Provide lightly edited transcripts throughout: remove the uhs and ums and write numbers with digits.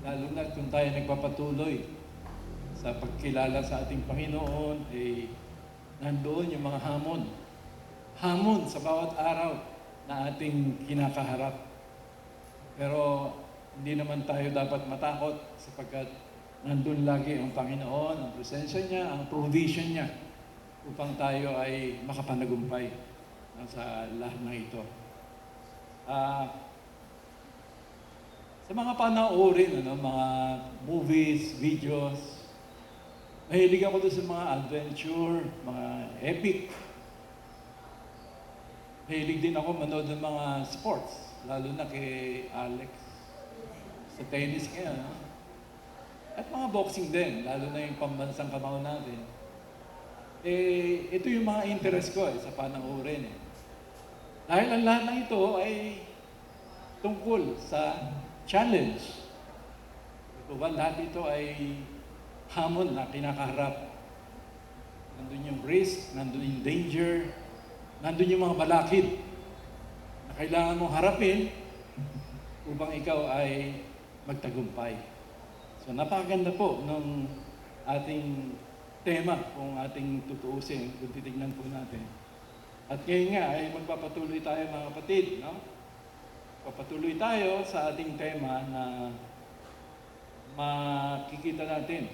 Lalo na kung tayo nagpapatuloy sa pagkilala sa ating Panginoon, nandoon yung mga hamon. Hamon sa bawat araw na ating kinakaharap. Pero hindi naman tayo dapat matakot sapagkat nandun lagi ang Panginoon, ang presensya niya, ang provision niya upang tayo ay makapanagumpay sa lahat ng ito. Sa mga panoorin, mga movies, videos, mahilig ako doon sa mga adventure, mga epic. Mahilig din ako manood ng mga sports, lalo na kay Alex. Sa tennis ngayon, at mga boxing din, lalo na yung pambansang kamao natin. Ito yung mga interest ko sa panoorin. Dahil ang lahat ng ito ay tungkol sa challenge. Ito ba, lahat ito ay hamon na kinakaharap. Nandun yung risk, nandun yung danger, nandun yung mga balakid na kailangan mong harapin upang ikaw ay magtagumpay. So napakaganda po ng ating tema kung ating tutuusin, kung titignan po natin. At ngayon nga ay magpapatuloy tayo mga kapatid, no? Papatuloy tayo sa ating tema na makikita natin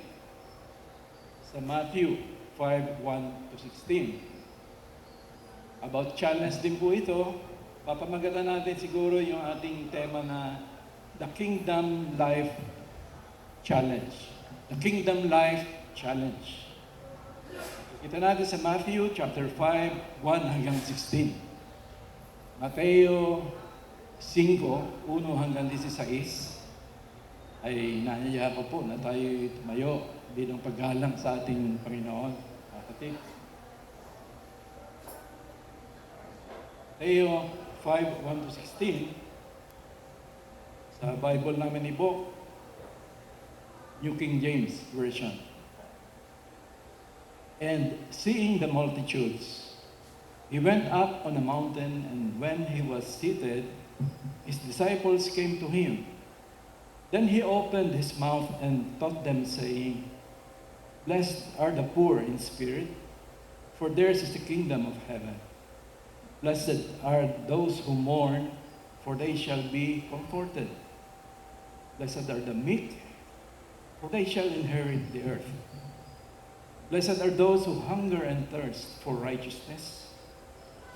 sa Matthew 5:1-16. About challenge din po ito, papamagatan natin siguro yung ating tema na The Kingdom Life Challenge. The Kingdom Life Challenge. Kita natin sa Matthew chapter 5:1-16. Mateo 5:1-16 ay naanyaya ko po na tayo tumayo bilang paggalang sa ating Panginoon. Kapatid. Mateo 5:1-16 sa Bible namin ni Bo, New King James Version. And seeing the multitudes, he went up on a mountain, and when he was seated, his disciples came to him. Then he opened his mouth and taught them, saying, Blessed are the poor in spirit, for theirs is the kingdom of heaven. Blessed are those who mourn, for they shall be comforted. Blessed are the meek, for they shall inherit the earth. Blessed are those who hunger and thirst for righteousness,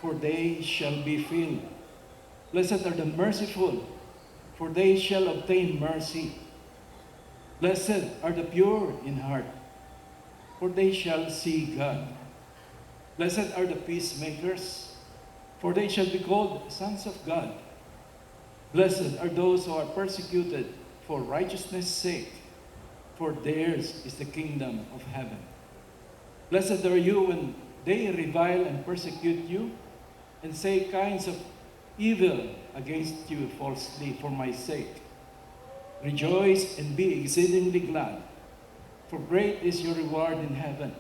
for they shall be filled. Blessed are the merciful, for they shall obtain mercy. Blessed are the pure in heart, for they shall see God. Blessed are the peacemakers, for they shall be called sons of God. Blessed are those who are persecuted for righteousness' sake, for theirs is the kingdom of heaven. Blessed are you when they revile and persecute you, and say kinds of evil against you falsely for my sake. Rejoice and be exceedingly glad, for great is your reward in heaven.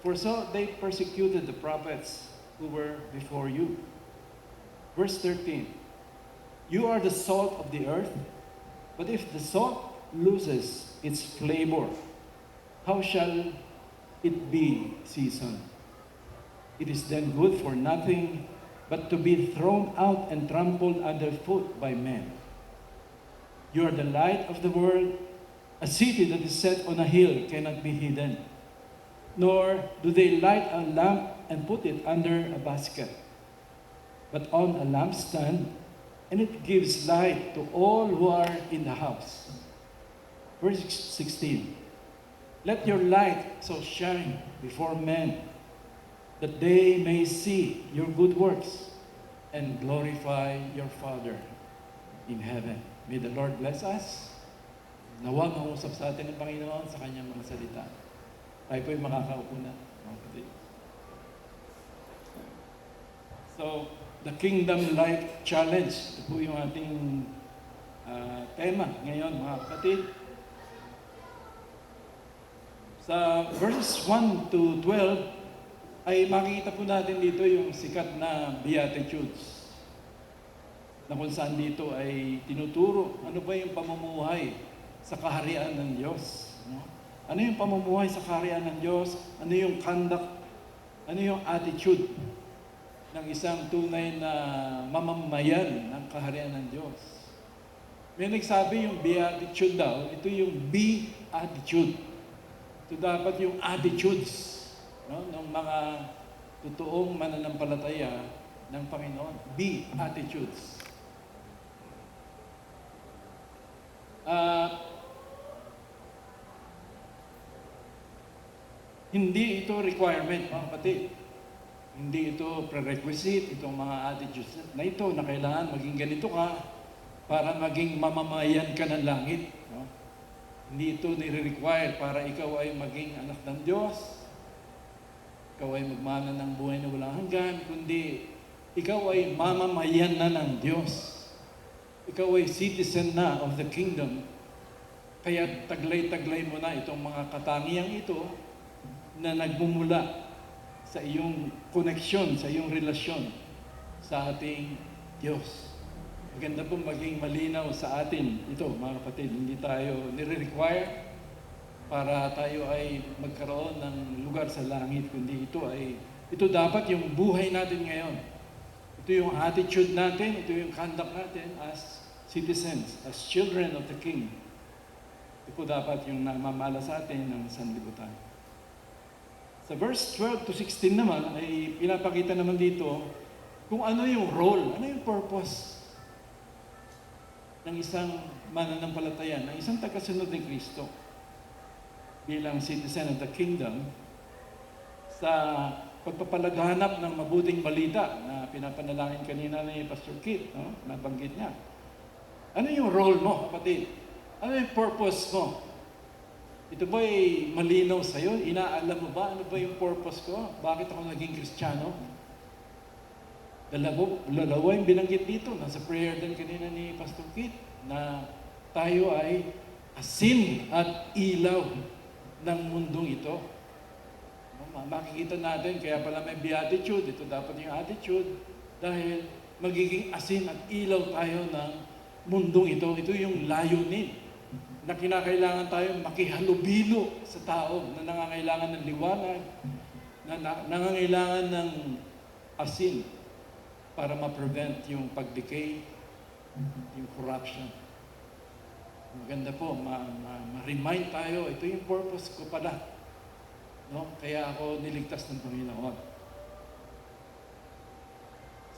For so they persecuted the prophets who were before you. Verse 13, you are the salt of the earth, but if the salt loses its flavor, how shall it be seasoned? It is then good for nothing but to be thrown out and trampled underfoot by men. You are the light of the world. A city that is set on a hill cannot be hidden. Nor do they light a lamp and put it under a basket, but on a lampstand, and it gives light to all who are in the house. Verse 16, let your light so shine before men, that they may see your good works and glorify your Father in heaven. May the Lord bless us. Nawa mausap sa atin ng Panginoon sa kanyang mga salita. Tayo po'y makakaupo na, mga kapatid. So, the Kingdom Life Challenge. Ito po yung ating tema ngayon, mga kapatid. Sa verses 1-12, ay makikita po natin dito yung sikat na Beatitudes. Na kung saan dito ay tinuturo ano ba yung pamumuhay sa kaharian ng Diyos. No? Ano yung pamumuhay sa kaharian ng Diyos? Ano yung conduct? Ano yung attitude ng isang tunay na mamamayan ng kaharian ng Diyos? May nagsabi yung beatitude daw, ito yung be-attitude. Ito dapat yung attitudes, no, ng mga totoong mananampalataya ng Panginoon. Be-attitudes. Hindi ito requirement, mga kapatid. Hindi ito prerequisite, itong mga attitudes na ito na kailangan maging ganito ka para maging mamamayan ka ng langit. No? Hindi ito nire-require para ikaw ay maging anak ng Diyos, ikaw ay magmana ng buhay na walang hanggan, kundi ikaw ay mamamayan na ng Diyos. Ikaw ay citizen na of the kingdom. Kaya taglay-taglay mo na itong mga katangiang ito na nagmumula sa iyong koneksyon, sa iyong relasyon sa ating Diyos. Maganda po maging malinaw sa atin ito, mga kapatid. Hindi tayo nire-require para tayo ay magkaroon ng lugar sa langit, kundi ito dapat yung buhay natin ngayon. Ito yung attitude natin, ito yung conduct natin as citizens, as children of the King. Ito po dapat yung namamala sa atin ng sanlibutan. Sa verse 12 to 16 naman, ay pinapakita naman dito kung ano yung role, ano yung purpose ng isang mananampalataya, ng isang tagasunod ni Kristo bilang citizen of the kingdom sa pagpapalaganap ng mabuting balita na pinapanalangin kanina ni Pastor Kit, no? Nabanggit niya. Ano yung role mo, kapatid? Ano yung purpose mo? Ito ba'y malinaw sa'yo? Inaalam mo ba? Ano ba yung purpose ko? Bakit ako naging Kristiyano? Dalawa yung binanggit dito. Nasa prayer din kanina ni Pastor Kit na tayo ay asin at ilaw ng mundong ito. Makikita natin, kaya pala may beatitude. Ito dapat yung attitude dahil magiging asin at ilaw tayo ng mundong ito. Ito yung layunin na kinakailangan tayo makihalubilo sa tao na nangangailangan ng liwanag, na nangangailangan ng asin para ma-prevent yung pag-decay, yung corruption. Maganda po, ma-remind tayo, ito yung purpose ko pala. No? Kaya ako niligtas ng Panginoon.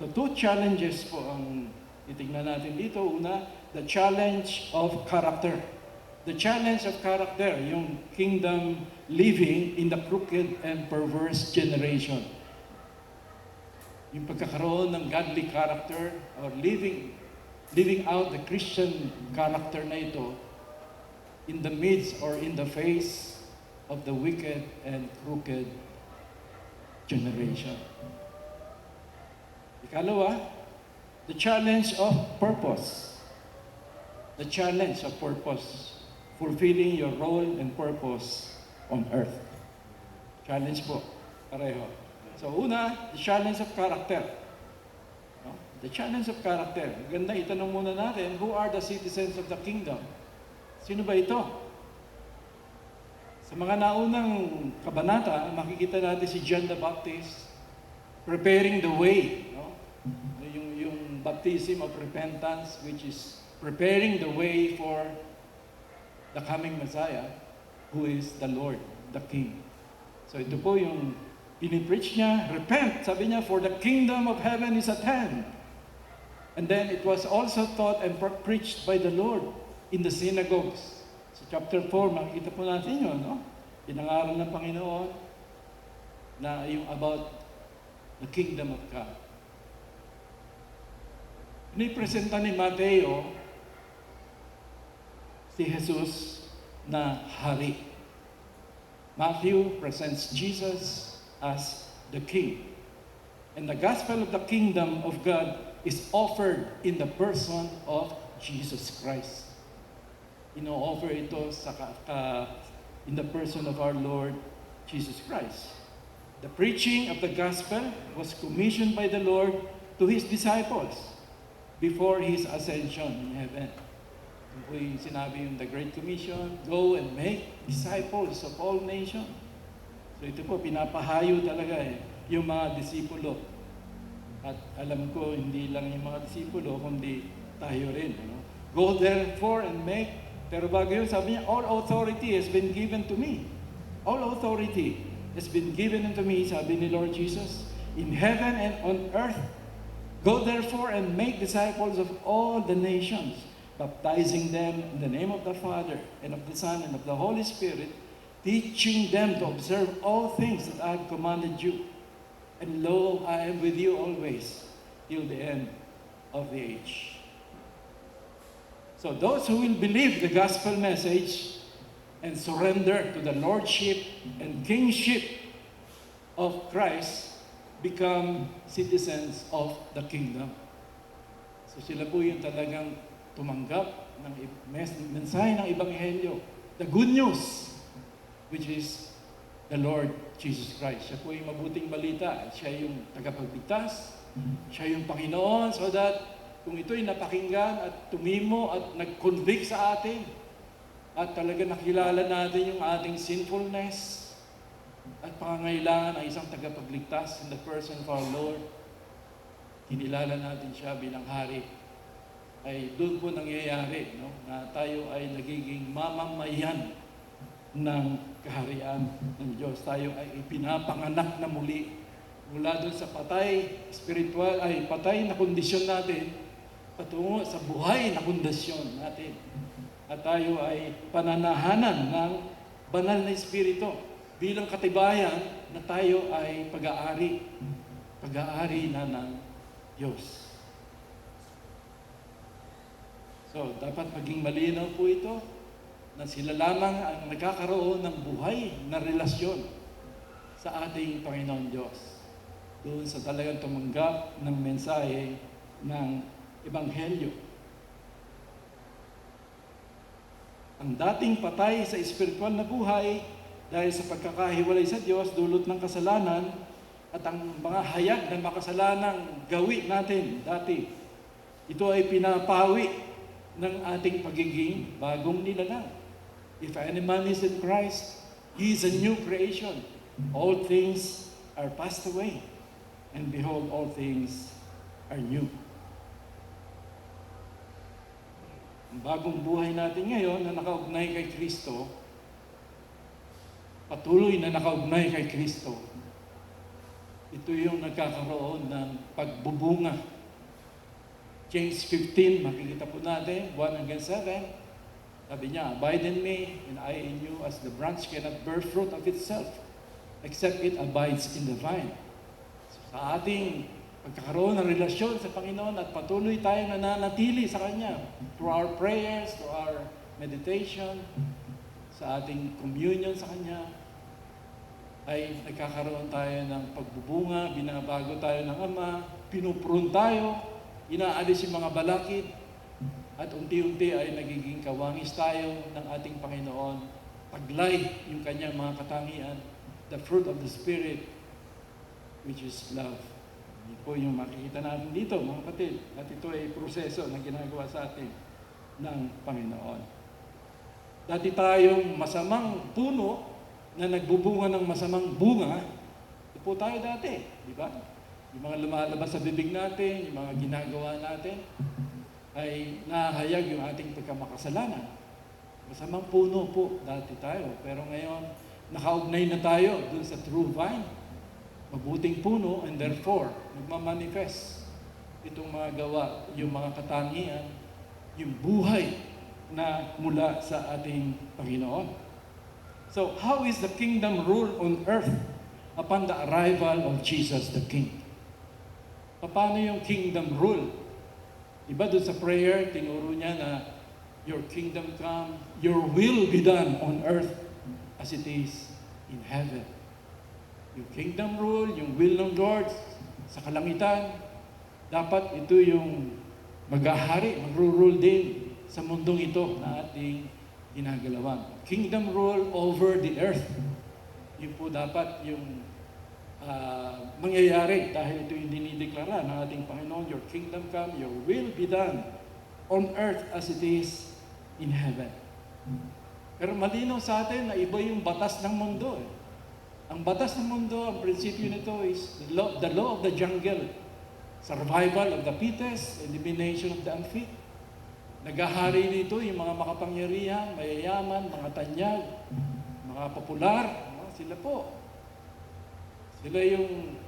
So, two challenges po ang itignan natin dito. Una, the challenge of character. The challenge of character, yung kingdom living in the crooked and perverse generation. Yung pagkakaroon ng godly character or living out the Christian character na ito in the midst or in the face of the wicked and crooked generation. Ikalawa, the challenge of purpose. The challenge of purpose. Fulfilling your role and purpose on earth. Challenge po, pareho. So una, the challenge of character. No? The challenge of character. Ganda, itanong muna natin, who are the citizens of the kingdom? Sino ba ito? Sa mga naunang kabanata, makikita natin si John the Baptist preparing the way. No? Yung baptism of repentance, which is preparing the way for the coming Messiah, who is the Lord, the King. So ito po yung pinipreach niya, repent, sabi niya, for the kingdom of heaven is at hand. And then it was also taught and preached by the Lord in the synagogues. So chapter 4, makikita po natin yun, no? Pinangaral ng Panginoon na yung about the kingdom of God. Inipresenta ni Mateo si Jesus na hari. Matthew presents Jesus as the King. And the gospel of the kingdom of God is offered in the person of Jesus Christ. Ino-offer ito in the person of our Lord Jesus Christ. The preaching of the gospel was commissioned by the Lord to His disciples before His ascension in heaven. Yung po yung sinabi yung The Great Commission, go and make disciples of all nations. So ito po, pinapahayo talaga yung mga disipulo. At alam ko, hindi lang yung mga disipulo, kundi tayo rin. Ano? Go therefore and make, pero bago yun, sabi niya, all authority has been given to me. All authority has been given unto me, sabi ni Lord Jesus, in heaven and on earth. Go therefore and make disciples of all the nations, baptizing them in the name of the Father and of the Son and of the Holy Spirit, teaching them to observe all things that I have commanded you. And lo, I am with you always till the end of the age. So those who will believe the gospel message and surrender to the lordship and kingship of Christ become citizens of the kingdom. So sila po yung talagang tumanggap ng mensahe ng Ebanghelyo, the good news, which is the Lord Jesus Christ. Siya po yung mabuting balita. Siya yung tagapagligtas. Siya yung Panginoon, so that kung ito'y napakinggan at tumimo at nag-convict sa atin, at talaga nakilala natin yung ating sinfulness at pangangailangan ng isang tagapagligtas in the person of our Lord, kinilala natin siya bilang hari, ay doon po nangyayari, no? Na tayo ay nagiging mamamayan ng kaharian ng Diyos. Tayo ay ipinapanganak na muli mula doon sa patay spiritual, ay patay na kondisyon natin patungo sa buhay na kondisyon natin. At tayo ay pananahanan ng banal na Espiritu bilang katibayan na tayo ay pag-aari na ng Diyos. So, dapat maging malinaw po ito na sila lamang ang nagkakaroon ng buhay na relasyon sa ating Panginoon Diyos. Doon sa talagang tumanggap ng mensahe ng Ebanghelyo. Ang dating patay sa espiritual na buhay dahil sa pagkakahiwalay sa Diyos, dulot ng kasalanan, at ang mga hayag ng makasalanang gawi natin dati, ito ay pinapawi ng ating pagiging bagong nilalang. If any man is in Christ, he is a new creation. All things are passed away, and behold, all things are new. Ang bagong buhay natin ngayon na nakaugnay kay Kristo, patuloy na nakaugnay kay Kristo, ito yung nagkakaroon ng pagbubunga. James 15, makikita po natin, 1-7, sabi niya, abide in me, and I in you, as the branch cannot bear fruit of itself, except it abides in the vine. So, sa ating pagkakaroon ng relasyon sa Panginoon at patuloy tayong nananatili sa Kanya, through our prayers, through our meditation, sa ating communion sa Kanya, ay nagkakaroon tayo ng pagbubunga, binabago tayo ng Ama, pinupurun tayo, inaalis yung mga balakid, at unti-unti ay nagiging kawangis tayo ng ating Panginoon. Taglay yung kanyang mga katangian, the fruit of the Spirit, which is love. Hindi po yung makikita natin dito, mga kapatid. At ito ay proseso na ginagawa sa atin ng Panginoon. Dati tayong masamang puno na nagbubunga ng masamang bunga, ito po tayo dati, di ba? Yung mga lumalabas sa bibig natin, yung mga ginagawa natin, ay nahayag yung ating pagkamakasalanan. Masamang puno po dati tayo. Pero ngayon, nakaugnay na tayo dun sa true vine. Mabuting puno, and therefore, nagmamanifest itong mga gawa, yung mga katangian, yung buhay na mula sa ating Panginoon. So, how is the kingdom rule on earth upon the arrival of Jesus the King? Paano yung kingdom rule? Diba doon sa prayer, tinuro niya na your kingdom come, your will be done on earth as it is in heaven. Yung kingdom rule, yung will ng Lord sa kalangitan, dapat ito yung maghahari, magro-rule din sa mundong ito na ating ginagalawan. Kingdom rule over the earth. Yun po dapat yung mangyayari dahil ito yung dinideklara ng ating Panginoon, your kingdom come, your will be done on earth as it is in heaven. Pero malinaw sa atin na iba yung batas ng mundo. Ang batas ng mundo, ang prinsipyo nito is the law of the jungle. Survival of the fittest, elimination of the unfit. Naghahari nito yung mga makapangyarihan, mayayaman, mga tanyag, mga popular. Sila po. Sila yung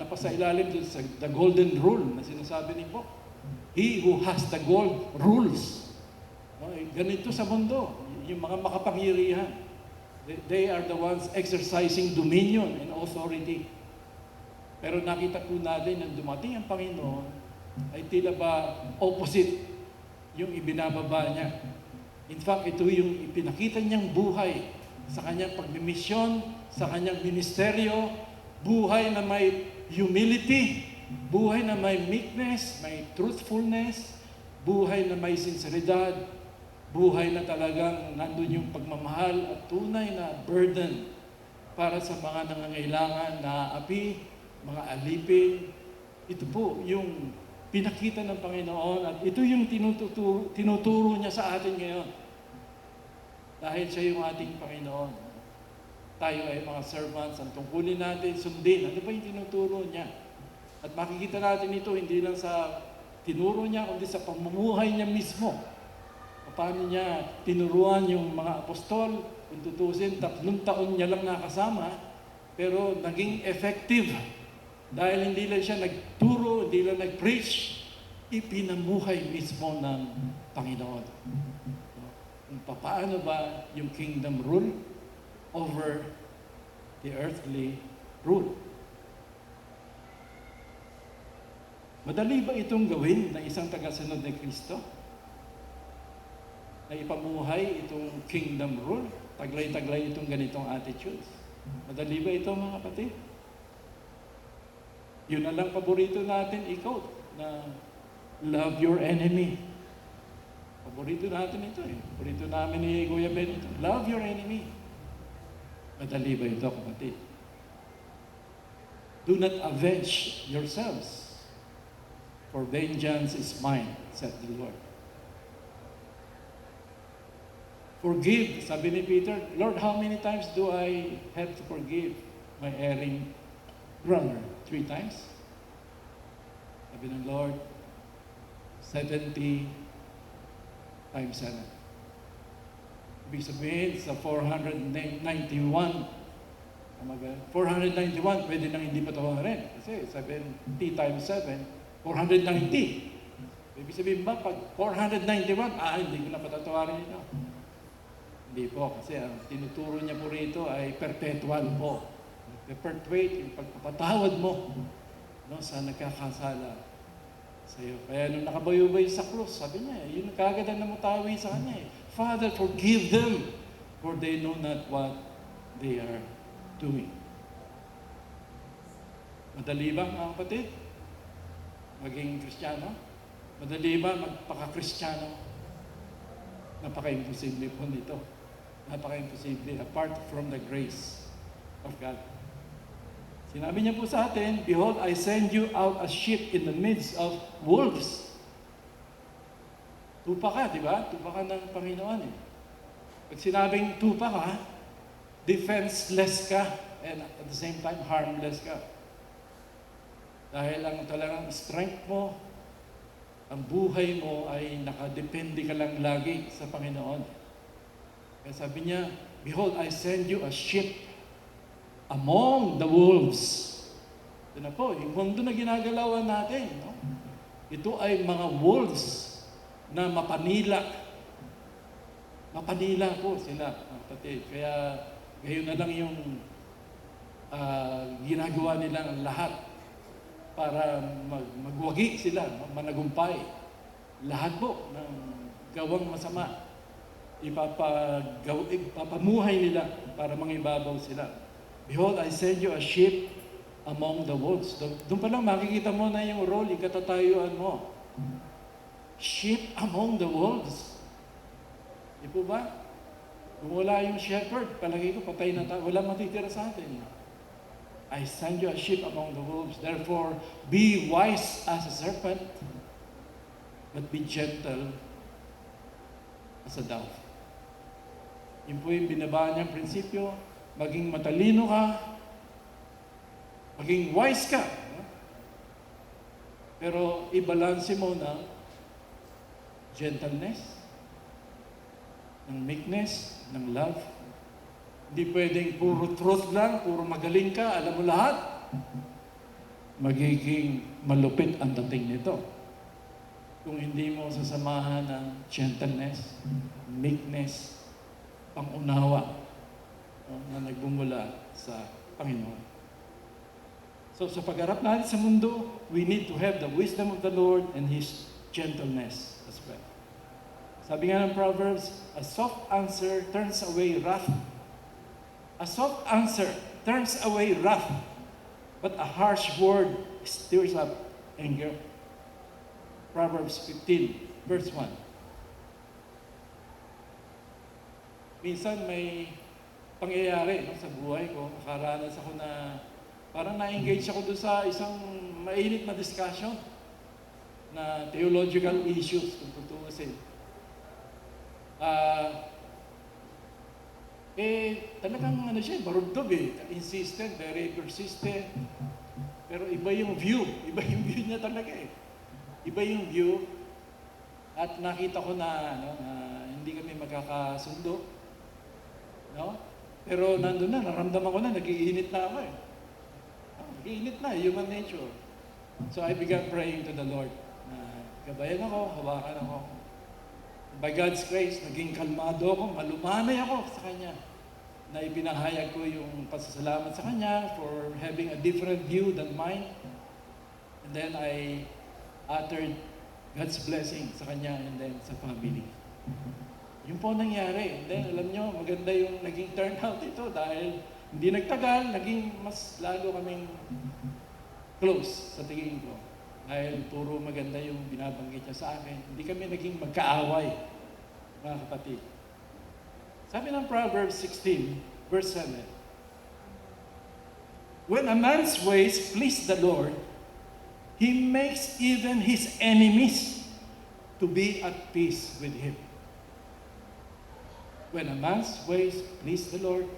napasailalim dun sa the golden rule na sinasabi ni Paul. He who has the gold rules. Ganito sa mundo, yung mga makapangyarihan. They are the ones exercising dominion and authority. Pero nakita po natin na dumating ang Panginoon ay tila ba opposite yung ibinababa niya. In fact, ito yung ipinakita niyang buhay sa kanyang pagmimisyon, sa kanyang ministeryo, buhay na may humility, buhay na may meekness, may truthfulness, buhay na may sinseridad, buhay na talagang nandun yung pagmamahal at tunay na burden para sa mga nangangailangan na api, mga alipin. Ito po yung pinakita ng Panginoon at ito yung tinuturo niya sa atin ngayon. Dahil siya yung ating Panginoon. Tayo ay mga servants, ang tungkulin natin sundin. Ano ba yung tinuturo niya? At makikita natin ito hindi lang sa tinuro niya, kundi sa pamumuhay niya mismo. Paano niya tinuruan yung mga apostol, kung tutusin, 3 taon niya lang nakasama, pero naging effective. Dahil hindi lang siya nagturo, hindi lang nag-preach, ipinamuhay mismo ng Panginoon. Kung paano ba yung kingdom rule over the earthly rule. Madali ba itong gawin na isang tagasunod ni Kristo? Na ipamuhay itong kingdom rule? Taglay-taglay itong ganitong attitudes? Madali ba ito, mga kapatid? Yun na lang paborito natin, ikaw, na love your enemy. Paborito natin ito eh. Paborito namin ni Kuya Ben ito. Love your enemy. Madali ba ito, kapatid? Do not avenge yourselves, for vengeance is mine, said the Lord. Forgive, sabi ni Peter, Lord, how many times do I have to forgive my erring brother? 3 times? Sabi ng Lord, 70 times 7. Ibig sabihin, sa 491, 491, pwede nang hindi patawarin. Kasi 70 times 7, 490. Ibig sabihin ba, pag 491, hindi ko na patatawarin ito. Hindi po, kasi ang tinuturo niya po rito ay perpetual po. Perpetuate yung pagpapatawad mo sa nagkakasala sa iyo. Kaya nung nakabayubay sa krus, sabi niya, yun kagad ang namutawi sa kanya eh. Father, forgive them, for they know not what they are doing. Madali ba, mga kapatid? Maging Kristiyano? Madali ba magpaka-Kristiyano? Napaka-imposible po nito. Napaka-imposible apart from the grace of God. Sinabi niya po sa atin, Behold, I send you out as sheep in the midst of wolves. Tupa ka, di ba? Tupa ka ng Panginoon eh. Pag sinabing tupa ka, defenseless ka, and at the same time, harmless ka. Dahil ang talagang strength mo, ang buhay mo ay nakadepende ka lang lagi sa Panginoon. Kaya sabi niya, Behold, I send you as sheep among the wolves. Ito na po, yung mundo na ginagalawan natin. No? Ito ay mga wolves na mapanila. Mapanila po sila, kapatid. Kaya ngayon na lang yung ginagawa nilang lahat para magwagi sila, managumpay. Lahat po ng gawang masama, ipapamuhay nila para mangibabaw sila. Behold, I send you a sheep among the wolves. Doon pa lang makikita mo na yung role, ikatatayuan mo. Sheep among the wolves. Di po ba? Kung wala yung shepherd, palagi ko patay na tayo. Wala matitira sa atin. I send you a sheep among the wolves. Therefore, be wise as a serpent, but be gentle as a dove. Yun po yung binabaan niyang prinsipyo, maging matalino ka, maging wise ka, no? Pero ibalanse mo ng gentleness, ng meekness, ng love. Hindi pwedeng puro truth lang, puro magaling ka, alam mo lahat. Magiging malupit ang dating nito. Kung hindi mo sasamahan ng gentleness, meekness, pangunawa, no, na nagbumula sa Panginoon. So sa pagharap natin sa mundo, we need to have the wisdom of the Lord and His gentleness as well. Sabi nga ng Proverbs, a soft answer turns away wrath. A soft answer turns away wrath, but a harsh word stirs up anger. Proverbs 15, verse 1. Minsan may pangyayari, no, sa buhay ko, nakaranas ako na parang na-engage ako doon sa isang mainit na discussion na theological issues, kung tutuusin. Talagang barugdog insistent, very persistent. Pero iba yung view niya talaga eh. Iba yung view. At nakita ko na, na hindi kami magkakasundo. No? Pero nandun na, naramdaman ko na, nag-iinit na ako eh. Nag-iinit na, human nature. So I began praying to the Lord. Gabayan ako, hawakan ako. By God's grace, naging kalmado ako, malumanay ako sa Kanya. Na ipinahayag ko yung pasasalamat sa Kanya for having a different view than mine. And then I uttered God's blessing sa Kanya and then sa family. Yun po nangyari. And then, alam nyo, maganda yung naging turnout ito dahil hindi nagtagal, naging mas lalo kaming close sa tingin ko. Dahil puro maganda yung binabanggit niya sa akin. Hindi kami naging magkaaway, mga kapatid. Sabi ng Proverbs 16, verse 7, when a man's ways please the Lord, he makes even his enemies to be at peace with him. When a man's ways please the Lord,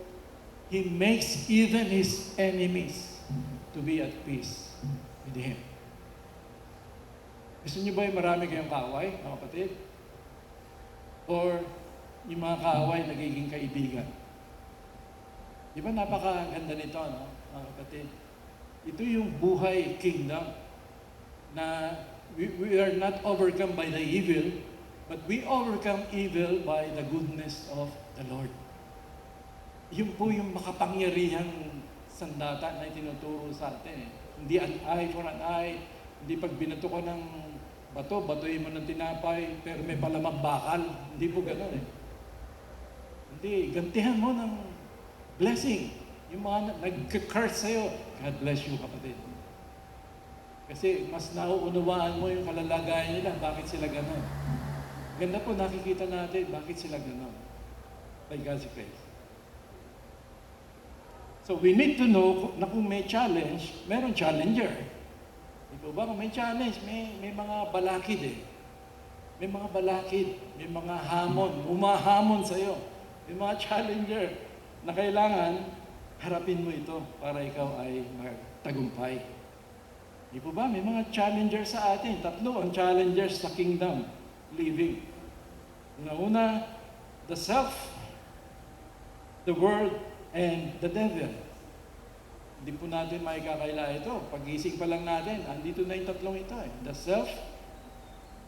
he makes even his enemies to be at peace with him. Gusto niyo ba yung marami kayong kaaway, mga kapatid? Or yung mga kaaway nagiging kaibigan? Di ba napakaganda nito, no, mga kapatid? Ito yung buhay kingdom na we are not overcome by the evil, but we overcome evil by the goodness of the Lord. Yun po yung makapangyarihang sandata na itinuturo sa atin. Hindi an eye for an eye, hindi pag binato ko ng bato, batoy mo ng tinapay, pero may palamang bakal. Hindi po gano'n eh. Hindi, gantihan mo ng blessing. Yung mga nag-curse sa'yo, God bless you, kapatid. Kasi mas nauunawaan mo yung kalalagayan nila, bakit sila gano'n. Ganda po, nakikita natin, bakit sila gano'n. By God's grace. So we need to know na kung may challenge, meron challenger. Ito ba? Kung may challenge, may mga balakid eh. May mga balakid, may mga hamon, umahamon sa'yo. May mga challenger na kailangan harapin mo ito para ikaw ay magtagumpay. Di po ba? May mga challenger sa atin. Tatlo ang challengers sa kingdom living. Una, the self, the world, and the devil. Hindi po natin maikakaila ito. Pag-ising pa lang natin, andito na yung tatlong ito eh. The self,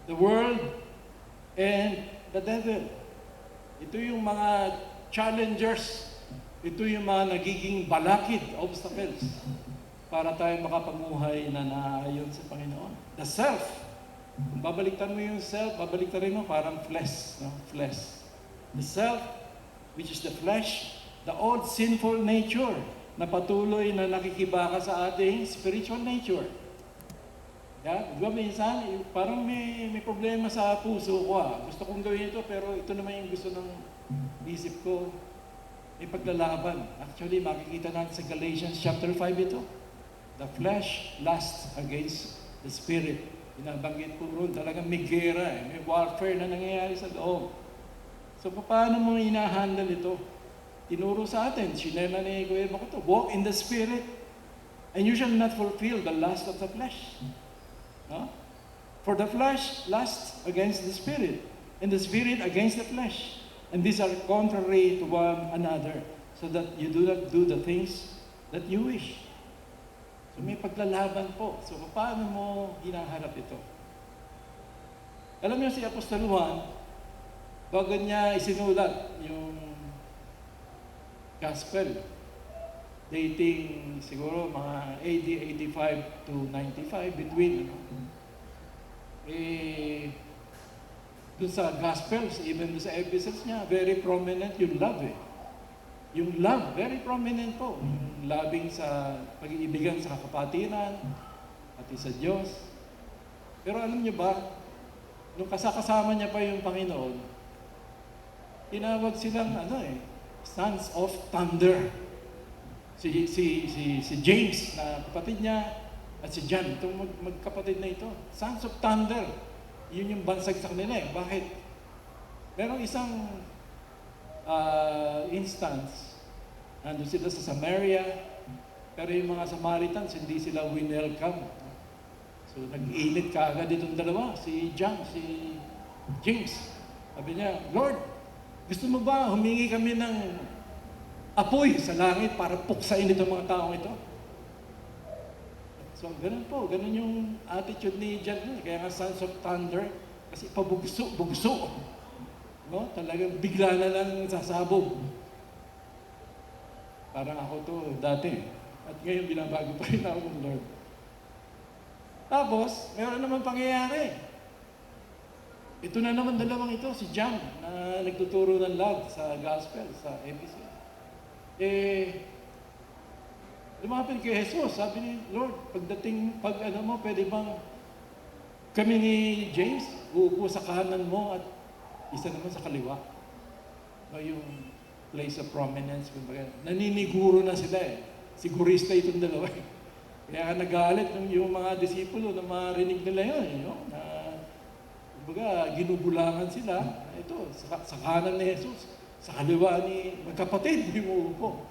the world, and the devil. Ito yung mga challengers. Ito yung mga nagiging balakid, obstacles, para tayo makapamuhay na naayon sa Panginoon. The self. Kung babaliktan mo yung self, babaliktarin mo parang flesh. No? Flesh. The self, which is the flesh, the old sinful nature, na patuloy na nakikibaka sa ating spiritual nature. Yeah? Diba minsan, parang may problema sa puso ko. Gusto kong gawin ito, pero ito naman yung gusto ng isip ko. May paglalaban. Actually, makikita natin sa Galatians chapter 5 ito. The flesh lusts against the spirit. Binabanggit po roon, talagang may gera, may warfare na nangyayari sa loob. So, paano mo hinahandle ito? Tinuro sa atin, sinena ni Kuya Bakoto, walk in the Spirit, and you shall not fulfill the lust of the flesh. No? For the flesh lusts against the Spirit, and the Spirit against the flesh. And these are contrary to one another, so that you do not do the things that you wish. So may paglalaban po. So paano mo hinaharap ito? Alam niyo si Apostol Juan, bago niya isinulat yung gospel, dating siguro mga AD 85 to 95, between, doon sa Gospels, even doon sa epistles niya, very prominent yung love Yung love, very prominent po. Yung loving sa pag-iibigan sa kapatiran, pati sa Diyos. Pero alam niyo ba, nung kasama niya pa yung Panginoon, tinawag silang, sons of thunder. Si James na kapatid niya, at si John, itong magkapatid na ito, sons of thunder. Yun yung bansag sa kanila eh. Bakit? Merong isang instance, nandun sila sa Samaria, pero yung mga Samaritans, hindi sila winelcome. So, nag-init ka agad itong dalawa, si John, si James. Sabi niya, Lord, gusto mo ba humingi kami ng apoy sa langit para puksain itong mga taong ito? So, ganun po. Ganun yung attitude ni John. Kaya nga, sons of thunder, kasi pabugso. No? Talagang bigla na lang sasabog. Parang ako to dati. At ngayon, binabago pa rin ako ng Lord. Tapos, meron naman pangyayari. Ito na naman dalawang ito, si John, na nagtuturo ng love sa gospel, sa episode. Lumapit kay Jesus, sabi ni Lord, pag pwede bang kami ni James, uupo sa kanan mo at isa naman sa kaliwa. No, yung place of prominence, naniniguro na sila eh. Sigurista itong dalawa eh. Kaya nagalit yung mga disipulo na marinig nila yun, na ginubulangan sila. Ito, sa kanan ni Jesus, sa kaliwa ni magkapatid, yung uupo.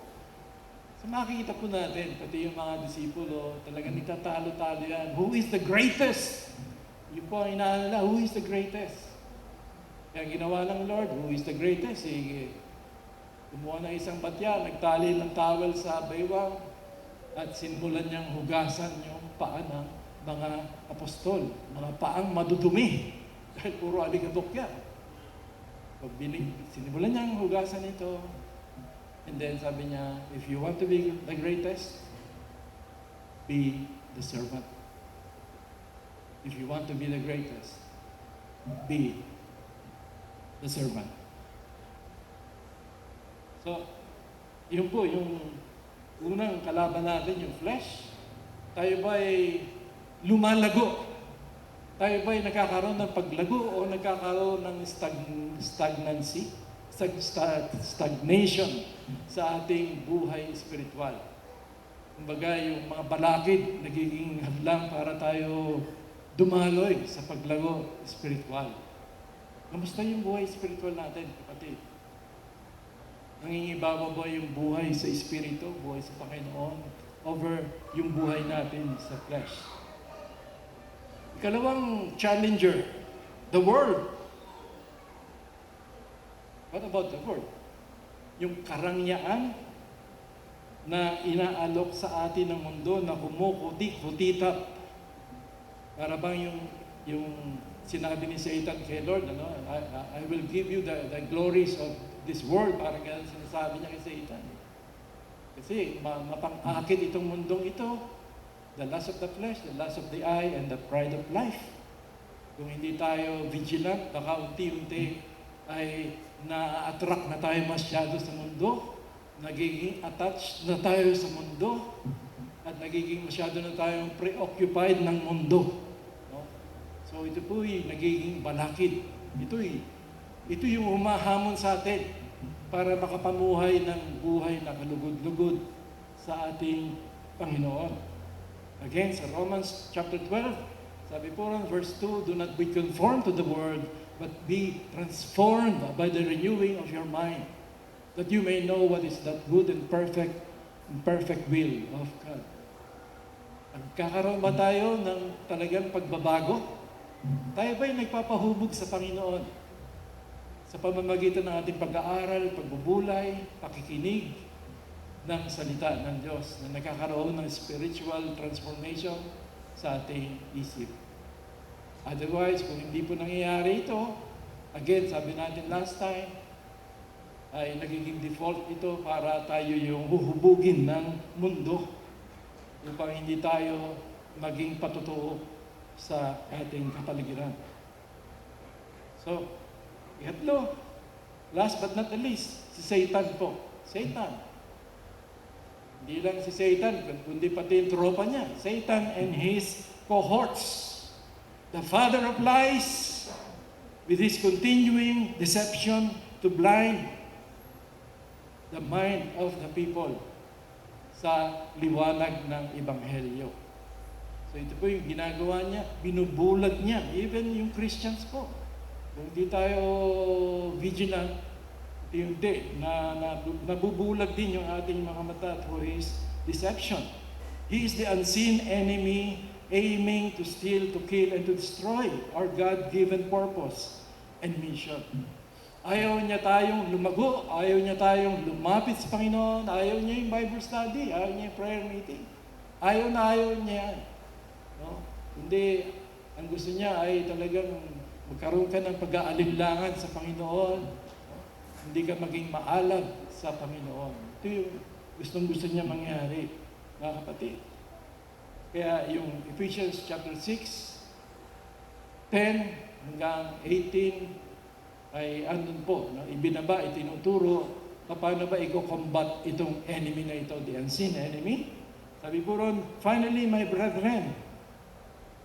So makikita po natin, pati yung mga disipulo, talagang nagtatalo-talo yan. Who is the greatest? Yung po ang inaalala, who is the greatest? Kaya ginawa ng Lord, who is the greatest? Sige, kumuha ng isang batya, nagtali ng towel sa baywang, at sinmulan niyang hugasan yung paa ng mga apostol, mga paang madudumi, dahil puro alikabok yan. Sinimulan niyang hugasan ito, and then sabi niya, if you want to be the greatest, be the servant. If you want to be the greatest, be the servant. So, yun po, yung unang kalaban natin, yung flesh. Tayo ba'y lumalago? Tayo ba'y nagkakaroon ng paglago o nagkakaroon ng stagnancy? Stagnation sa ating buhay spiritual. Kumbaga, yung mga balakid nagiging hadlang para tayo dumaloy sa paglago spiritual. Kamusta yung buhay spiritual natin, kapatid? Nangingibabaw ba yung buhay sa Espiritu, buhay sa Panginoon, over yung buhay natin sa flesh? Ikalawang challenger, the world. What about the world? Yung karangyaan na inaalok sa atin ng mundo na kumukuti-kutitap. Para bang yung sinabi ni Satan kay Lord, I will give you the glories of this world. Parang ganun sinasabi niya kay Satan. Kasi mapang-akit itong mundong ito. The lust of the flesh, the lust of the eye, and the pride of life. Kung hindi tayo vigilant, baka unti-unti ay na-attract na tayo masyado sa mundo, nagiging attached na tayo sa mundo, at nagiging masyado na tayong preoccupied ng mundo. No? So ito po yung nagiging balakid. Ito yung humahamon sa atin para makapamuhay ng buhay na kalugod-lugod sa ating Panginoon. Again, sa Romans chapter 12, sabi po ron, verse 2, do not be conformed to the world, but be transformed by the renewing of your mind, that you may know what is that good and perfect will of God. Nagkakaroon ba tayo ng talagang pagbabago? Tayo ba'y nagpapahubog sa Panginoon? Sa pamamagitan ng ating pag-aaral, pagbubulay, pakikinig ng salita ng Diyos na nakakaroon ng spiritual transformation sa ating isip. Otherwise, kung hindi po nangyayari ito, again, sabi natin last time, ay nagiging default ito para tayo yung huhubugin ng mundo upang hindi tayo maging patutuo sa ating kapaligiran. So, ikatlo, last but not the least, si Satan po. Satan. Hindi lang si Satan, kundi pati yung tropa niya. Satan and his cohorts. The father of lies, with his continuing deception to blind the mind of the people sa liwanag ng Ebanghelyo. So ito po yung ginagawa niya, binubulag niya, even yung Christians po. Kung hindi tayo vigilant, hindi, nabubulag din yung ating mga mata through his deception. He is the unseen enemy aiming to steal, to kill, and to destroy our God-given purpose and mission. Ayaw niya tayong lumago, ayaw niya tayong lumapit sa Panginoon, ayaw niya yung Bible study, ayaw niya yung prayer meeting. Ayaw niya yan. No? Kundi, ang gusto niya ay talagang magkaroon ka ng pag-aalinlangan sa Panginoon. No? Hindi ka maging maalab sa Panginoon. Ito yung gustong-gusto niya mangyari, mga kapatid. Kaya yung Ephesians chapter 6, 10 hanggang 18, ay andun po, no? Ibinaba, itinuturo, paano ba i-combat itong enemy na ito, the unseen enemy? Sabi po ron, finally, my brethren,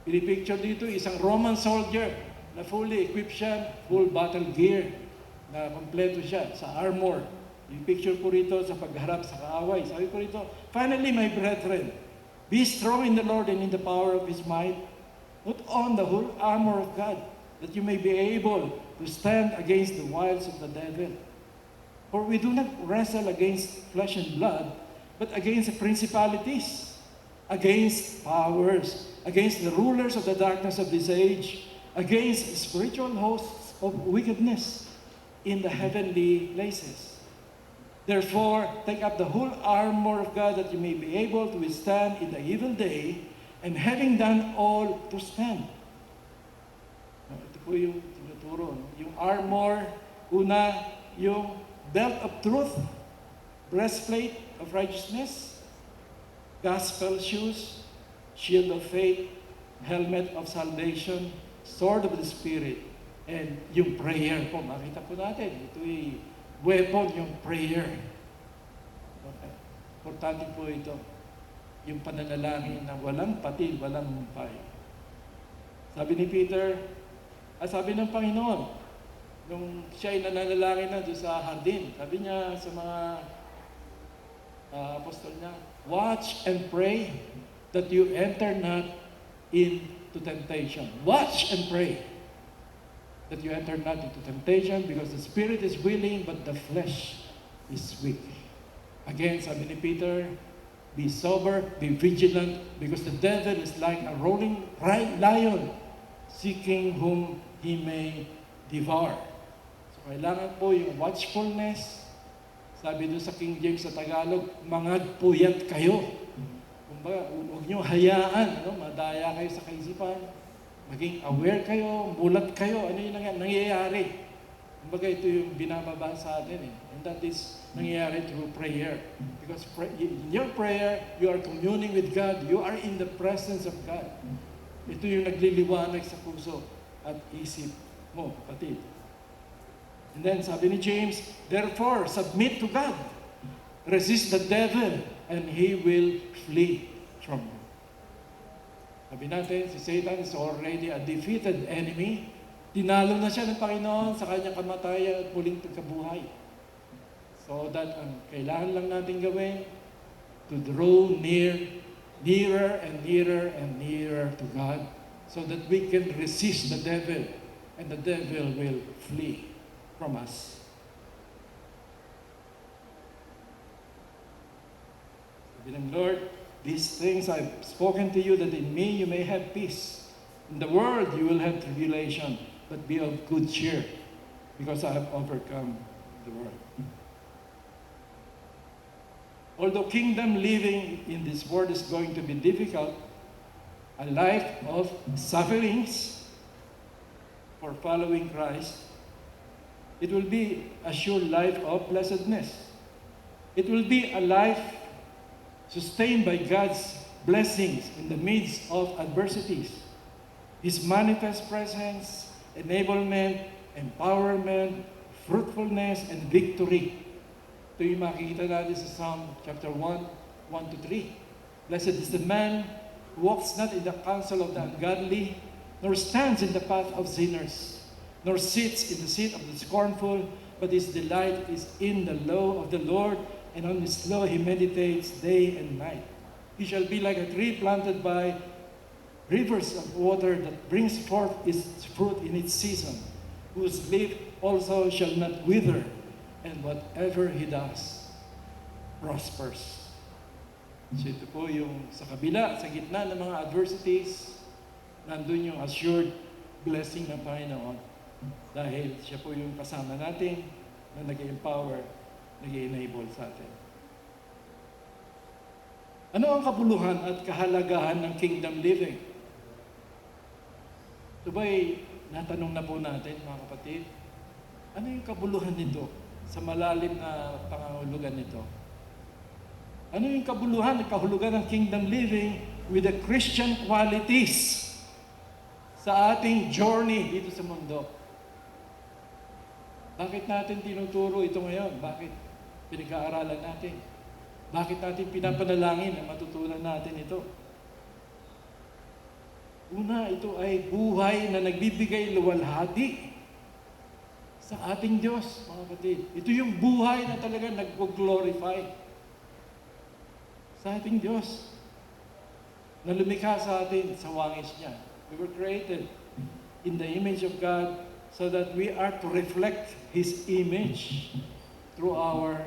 pinipicture dito isang Roman soldier na fully equipped siya, full battle gear, na kompleto siya sa armor. Pinipicture po rito sa pagharap sa kaaway. Sabi po rito, finally, my brethren, be strong in the Lord and in the power of His might. Put on the whole armor of God, that you may be able to stand against the wiles of the devil. For we do not wrestle against flesh and blood, but against the principalities, against powers, against the rulers of the darkness of this age, against spiritual hosts of wickedness in the heavenly places. Therefore, take up the whole armor of God, that you may be able to withstand in the evil day, and having done all, to stand. Ito po yung tinuturo. Yung armor, una, yung belt of truth, breastplate of righteousness, gospel shoes, shield of faith, helmet of salvation, sword of the Spirit, and yung prayer po. Makita po natin, ito'y weapon, yung prayer. Okay. Importante po ito. Yung pananalangin na walang patil, walang humpay. Sabi ni Peter, sabi ng Panginoon, nung siya ay nananalangin na doon sa hardin, sabi niya sa mga apostol niya, watch and pray that you enter not into temptation. Watch and pray that you enter not into temptation, because the spirit is willing, but the flesh is weak. Again, sabi ni Peter, be sober, be vigilant, because the devil is like a roaring lion, seeking whom he may devour. So, kailangan po yung watchfulness. Sabi doon sa King James sa Tagalog, mangagpuyat kayo. Kumbaga, huwag nyo hayaan, madaya kayo sa kaisipan. Maging aware kayo, mulat kayo, ano yung nangyayari. Kumbaga, ito yung binababa sa atin. And that is nangyayari through prayer. Because in your prayer, you are communing with God. You are in the presence of God. Ito yung nagliliwanag sa puso at isip mo, kapatid. And then sabi ni James, therefore, submit to God. Resist the devil, and he will flee from you. Sabi natin, si Satan is already a defeated enemy. Tinalo na siya ng Panginoon sa kanyang kamatayan at muling pagkabuhay. So that ang kailangan lang natin gawin, to draw nearer and nearer and nearer to God, so that we can resist the devil and the devil will flee from us. Sabi ng Lord, these things I've spoken to you, that in me you may have peace. In the world you will have tribulation, but be of good cheer, because I have overcome the world. Although kingdom living in this world is going to be difficult, a life of sufferings for following Christ, it will be a sure life of blessedness. It will be a life sustained by God's blessings in the midst of adversities. His manifest presence, enablement, empowerment, fruitfulness, and victory. Ito yung makikita natin sa Psalm chapter 1, 1-3. Blessed is the man who walks not in the counsel of the ungodly, nor stands in the path of sinners, nor sits in the seat of the scornful, but his delight is in the law of the Lord, and on his law he meditates day and night. He shall be like a tree planted by rivers of water that brings forth its fruit in its season, whose leaf also shall not wither, and whatever he does prospers. So ito po yung sa kabila, sa gitna ng mga adversities, nandun yung assured blessing ng Panginoon. Dahil siya po yung kasama natin na nag-empower, nag-enable sa atin. Ano ang kabuluhan at kahalagahan ng kingdom living? Ito ba'y natanong na po natin, mga kapatid? Ano yung kabuluhan nito sa malalim na pangangulugan nito? Ano yung kabuluhan at kahulugan ng kingdom living with the Christian qualities sa ating journey dito sa mundo? Bakit natin tinuturo ito ngayon? Bakit pinag-aaralan natin? Bakit natin pinapanalangin na matutunan natin ito? Una, ito ay buhay na nagbibigay luwalhati sa ating Diyos, mga kapatid. Ito yung buhay na talaga nag-glorify sa ating Diyos, na lumikha sa atin sa wangis niya. We were created in the image of God so that we are to reflect His image through our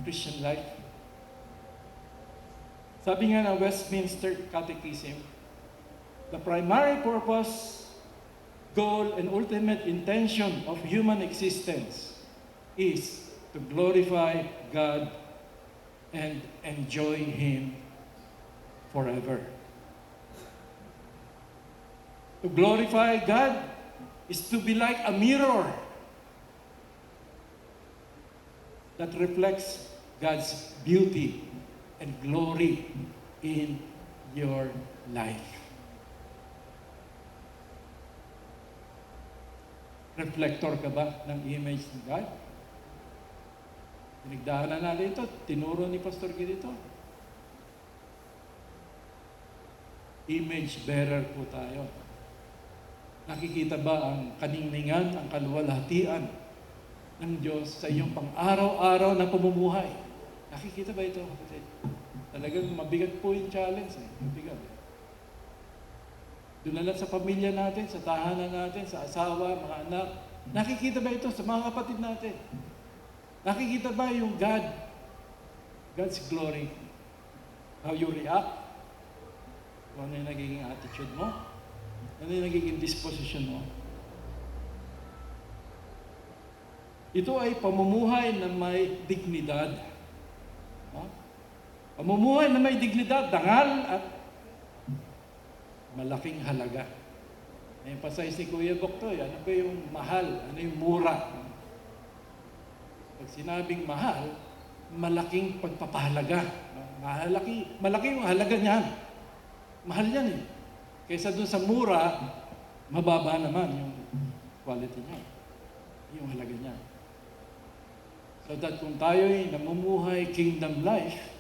Christian life. Sabi nga ng Westminster Catechism, the primary purpose, goal, and ultimate intention of human existence is to glorify God and enjoy Him forever. To glorify God is to be like a mirror that reflects God's beauty and glory in your life. Reflector ka ba ng image ng God? Pinagdaanan natin ito, tinuro ni Pastor Gil ito. Image bearer po tayo. Nakikita ba ang kaningningan, ang kaluwalhatian ng Diyos sa iyong pang-araw-araw na pamumuhay? Nakikita ba ito, kapatid? Talagang mabigat po yung challenge. Mabigat. Doon na lang sa pamilya natin, sa tahanan natin, sa asawa, mga anak. Nakikita ba ito sa mga kapatid natin? Nakikita ba yung God's glory? How you react? Ano yung nagiging attitude mo? Ano yung nagiging disposition mo? Ito ay pamumuhay na may dignidad. Pamumuhay na may dignidad, dangal at malaking halaga. Emphasize ni Kuya Boktoy, ano ba yung mahal? Ano yung mura? Pag sinabing mahal, malaking pagpapahalaga. Malaki yung halaga niyan. Mahal yan eh. Kaysa dun sa mura, mababa naman yung quality niya. Yung halaga niya. So that kung tayo'y namumuhay kingdom life,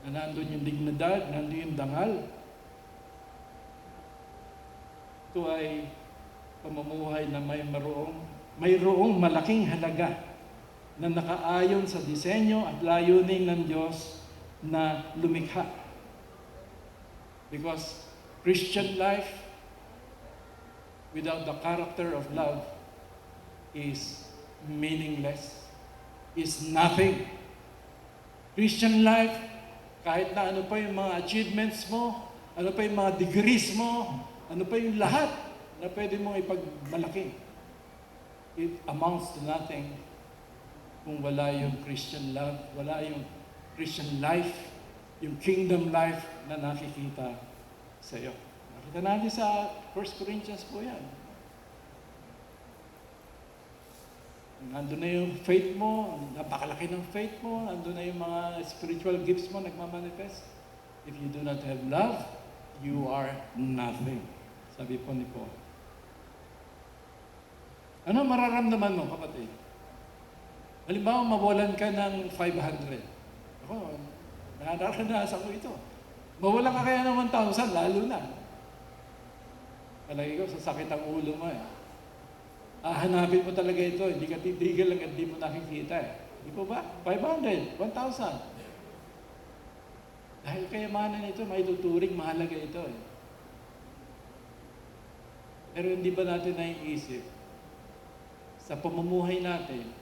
na nandun yung dignidad, nandun yung dangal, ito ay pamumuhay na mayroong malaking halaga na nakaayon sa disenyo at layunin ng Diyos na lumikha. Because Christian life without the character of love is meaningless, is nothing. Christian life, kahit na ano pa yung mga achievements mo, ano pa yung mga degrees mo, ano pa yung lahat na pwede mong ipagmalaki, it amounts to nothing kung wala yung Christian love, wala yung Christian life, yung kingdom life na nakikita sa iyo. Nakita natin sa 1 Corinthians po yan. Nandun na yung faith mo, napakalaki ng faith mo, nandun na yung mga spiritual gifts mo nagmamanifest. If you do not have love, you are nothing. Sabi po ni Paul. Ano mararamdaman mo, kapatid? Halimbawa, mawalan ka ng 500. Ako, nararanasan ko ito. Mawalan ka kaya ng 1,000, lalo na. Palagi ko, sasakit ang ulo mo eh. Hanapin mo talaga ito, hindi ka titigil lang at hindi mo nakikita eh. Di po ba? 500, 1,000. Dahil kayamanan ito, may tuturing mahalaga ito eh. Pero hindi ba natin naiisip, sa pamumuhay natin,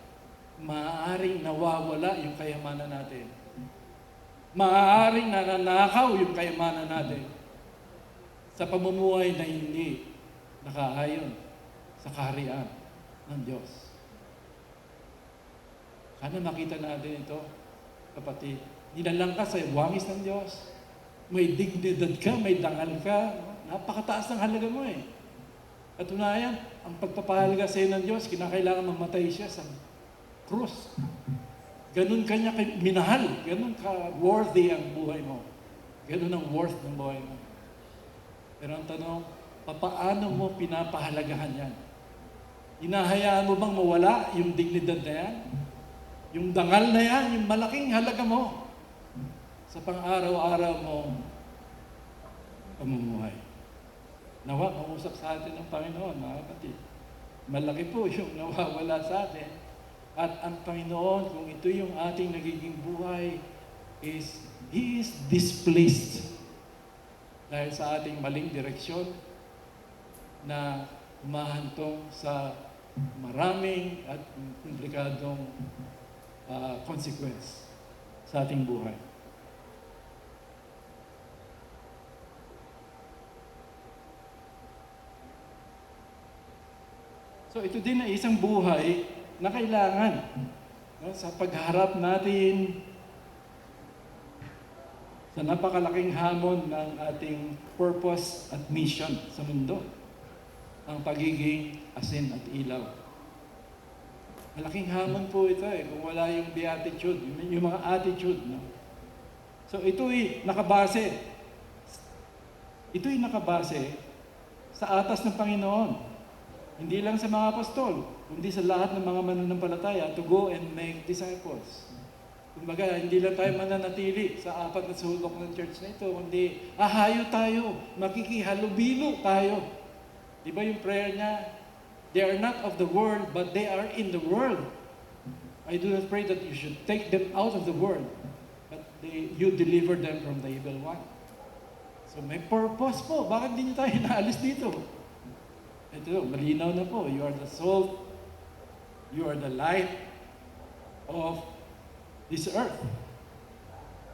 maaaring nawawala yung kayamanan natin. Maaaring nananakaw yung kayamanan natin sa pamumuhay na hindi nakaayon sa kaharian ng Diyos. Sana makita natin ito, kapatid. Nilalang ka sa wangis ng Diyos. May dignidad ka, may dangal ka. Napakataas ng halaga mo eh. At unayan, ang pagpapahalaga sa iyo ng Diyos, kinakailangan mamatay siya sa krus. Ganun kanya minahal. Ganun ka worthy ang buhay mo. Ganun ang worth ng buhay mo. Pero ang tanong, paano mo pinapahalagahan yan? Hinahayaan mo bang mawala yung dignidad na yan? Yung dangal na yan, yung malaking halaga mo sa pang-araw-araw mo pamumuhay. Nawa, mausap sa atin ng Panginoon, mga kapatid. Malaki po yung nawawala sa atin. At ang Panginoon, kung ito yung ating nagiging buhay, He is displeased dahil sa ating maling direksyon na humahantong sa maraming at komplikadong consequence sa ating buhay. So ito din ay isang buhay na kailangan sa pagharap natin sa napakalaking hamon ng ating purpose at mission sa mundo, ang pagiging asin at ilaw. Malaking hamon po ito eh, kung wala yung beatitude, yung mga attitude. No? So ito'y nakabase sa atas ng Panginoon. Hindi lang sa mga apostol, kundi sa lahat ng mga mananampalataya to go and make disciples. Kumbaga, hindi lang tayo mananatili sa apat na sulok ng church na ito, kundi ahayo tayo, makikihalubilo tayo. Di ba yung prayer niya? They are not of the world, but they are in the world. I do not pray that you should take them out of the world, but you deliver them from the evil one. So may purpose po. Bakit hindi tayo naalis dito? Ito, malinaw na po. You are the salt. You are the light of this earth.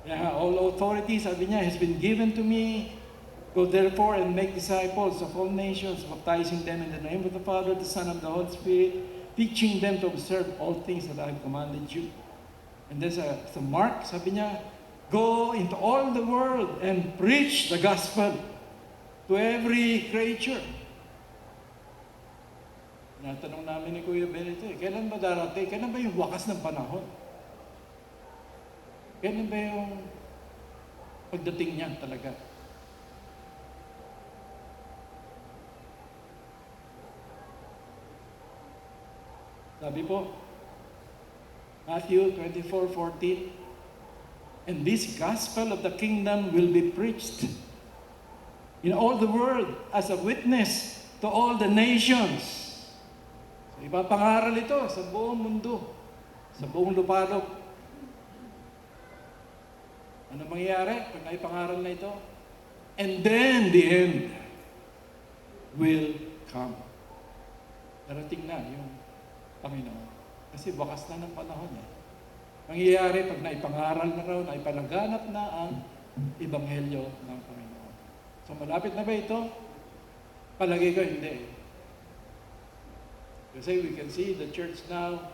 Yeah, all authority, sabi niya, has been given to me. Go therefore and make disciples of all nations, baptizing them in the name of the Father, the Son, and the Holy Spirit, teaching them to observe all things that I have commanded you. And then sa Mark, sabi niya, go into all the world and preach the gospel to every creature. Natanong namin ni Kuya Benito, kailan ba darating? Kailan ba yung wakas ng panahon? Kailan ba yung pagdating niya talaga? Sabi po, Matthew 24:14, and this gospel of the kingdom will be preached in all the world as a witness to all the nations. So, ipapangaral ito sa buong mundo, sa buong lupalop. Ano mangyayari pag naipangaral na ito? And then the end will come. Darating na yung Panginoon. Kasi wakas na ng panahon eh. Mangyayari pag naipangaral na raw, naipalaganap na ang Ebanghelyo ng Panginoon. So malapit na ba ito? Palagay ko hindi. Kasi we can see the church now,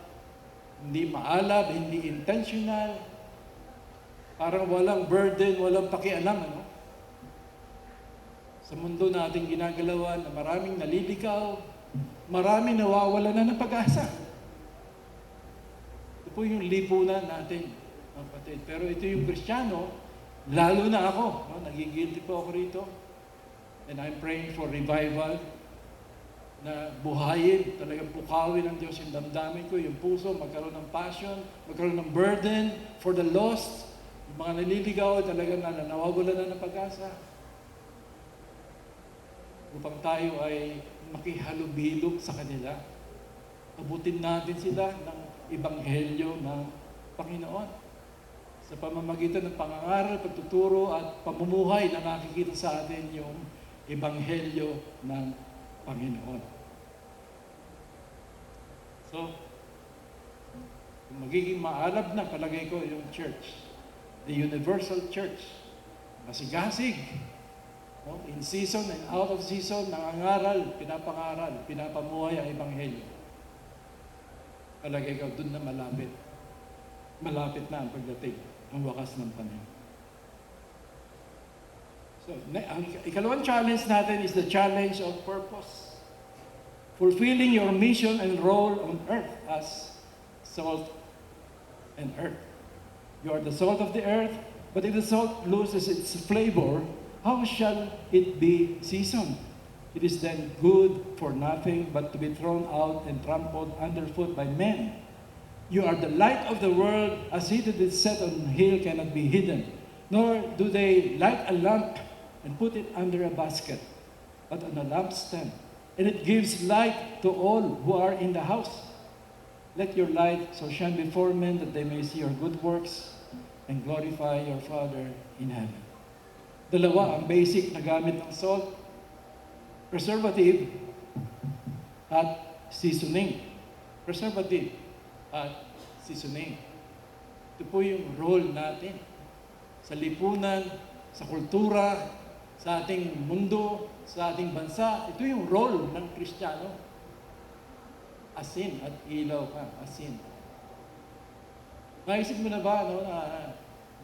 hindi maalab, hindi intentional, parang walang burden, walang pakialam, ano? Sa mundo natin ginagalawan na maraming naliligaw, maraming nawawala na ng pag-asa. Ito po yung lipunan natin, mga kapatid. Pero ito yung Kristiyano, lalo na ako, no? Nagigilty po ako rito. And I'm praying for revival, na buhayin, talagang pukawin ng Diyos yung damdamin ko, yung puso, magkaroon ng passion, magkaroon ng burden for the lost, yung mga naliligaw, talagang nawawala na ng pag-asa. Upang tayo ay makihalubilo sa kanila. Abutin natin sila ng Ebanghelyo ng Panginoon. Sa pamamagitan ng pangangaral, pagtuturo at pamumuhay na nakikita sa atin yung Ebanghelyo ng Panginoon. So, kung magiging maalab na palagay ko yung church, the universal church, masigasig, no? In season and out of season, nangangaral, pinapangaral, pinapamuhay ang Ebanghelyo. Palagay ko, dun na malapit. Malapit na ang pagdating, ang wakas ng panahon. So, ang ikalawang challenge natin is the challenge of purpose. Fulfilling your mission and role on earth as salt and earth. You are the salt of the earth, but if the salt loses its flavor, how shall it be seasoned? It is then good for nothing but to be thrown out and trampled underfoot by men. You are the light of the world, a city that is set on a hill cannot be hidden. Nor do they light a lamp and put it under a basket, but on a lampstand. And it gives light to all who are in the house. Let your light so shine before men that they may see your good works and glorify your Father in heaven. Dalawa ang basic na gamit ng salt, preservative at seasoning. Preservative at seasoning. Ito po yung role natin sa lipunan, sa kultura, sa ating mundo, sa ating bansa. Ito yung role ng Kristiyano. Asin at ilaw ka, asin. Naisip mo na ba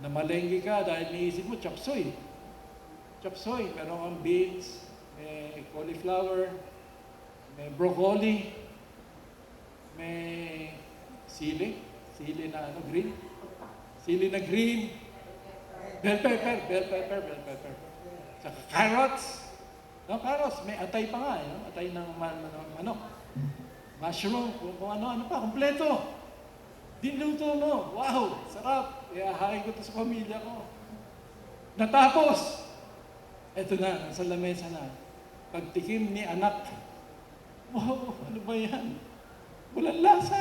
na malengke ka dahil naisip mo chop suey? Chop suey, meron kang beans, may cauliflower, may broccoli, may sili na green, sili na green, bell pepper, saka carrots, no, carrots, may atay pa nga, no? Atay ng mushroom, kung ano pa, kompleto. Dinuto mo, wow, sarap, iahain ko ito sa pamilya ko. Natapos, eto na, nasa lamesa na. Pagtikim ni anak, wow, ano ba yan? Walang lasa.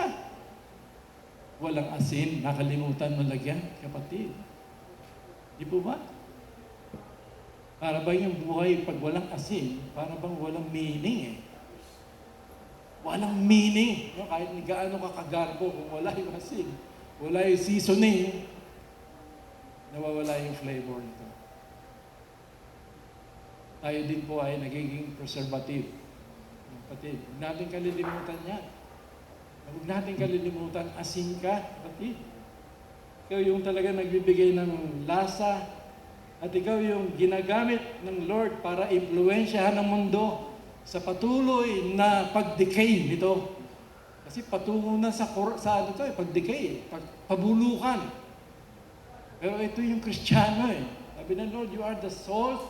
Walang asin, nakalimutan mo lagyan, kapatid. Di po ba? Para ba yung buhay pag walang asin, para bang walang meaning eh. Walang meaning. No? Kahit ni gaano ka kagarbo, kung wala yung asin, wala yung seasoning, nawawala yung flavor nito. Tayo din po ay nagiging preservative. Kapatid, huwag natin kalilimutan yan. Huwag natin kalilimutan, asin ka, kapatid. Ikaw yung talaga nagbibigay ng lasa at ikaw yung ginagamit ng Lord para impluwensyahan ng mundo sa patuloy na pag-decay nito. Kasi patungo na sa pag-decay, pabulukan. Pero ito yung Kristiyano eh. Sabi ng Lord, you are the salt.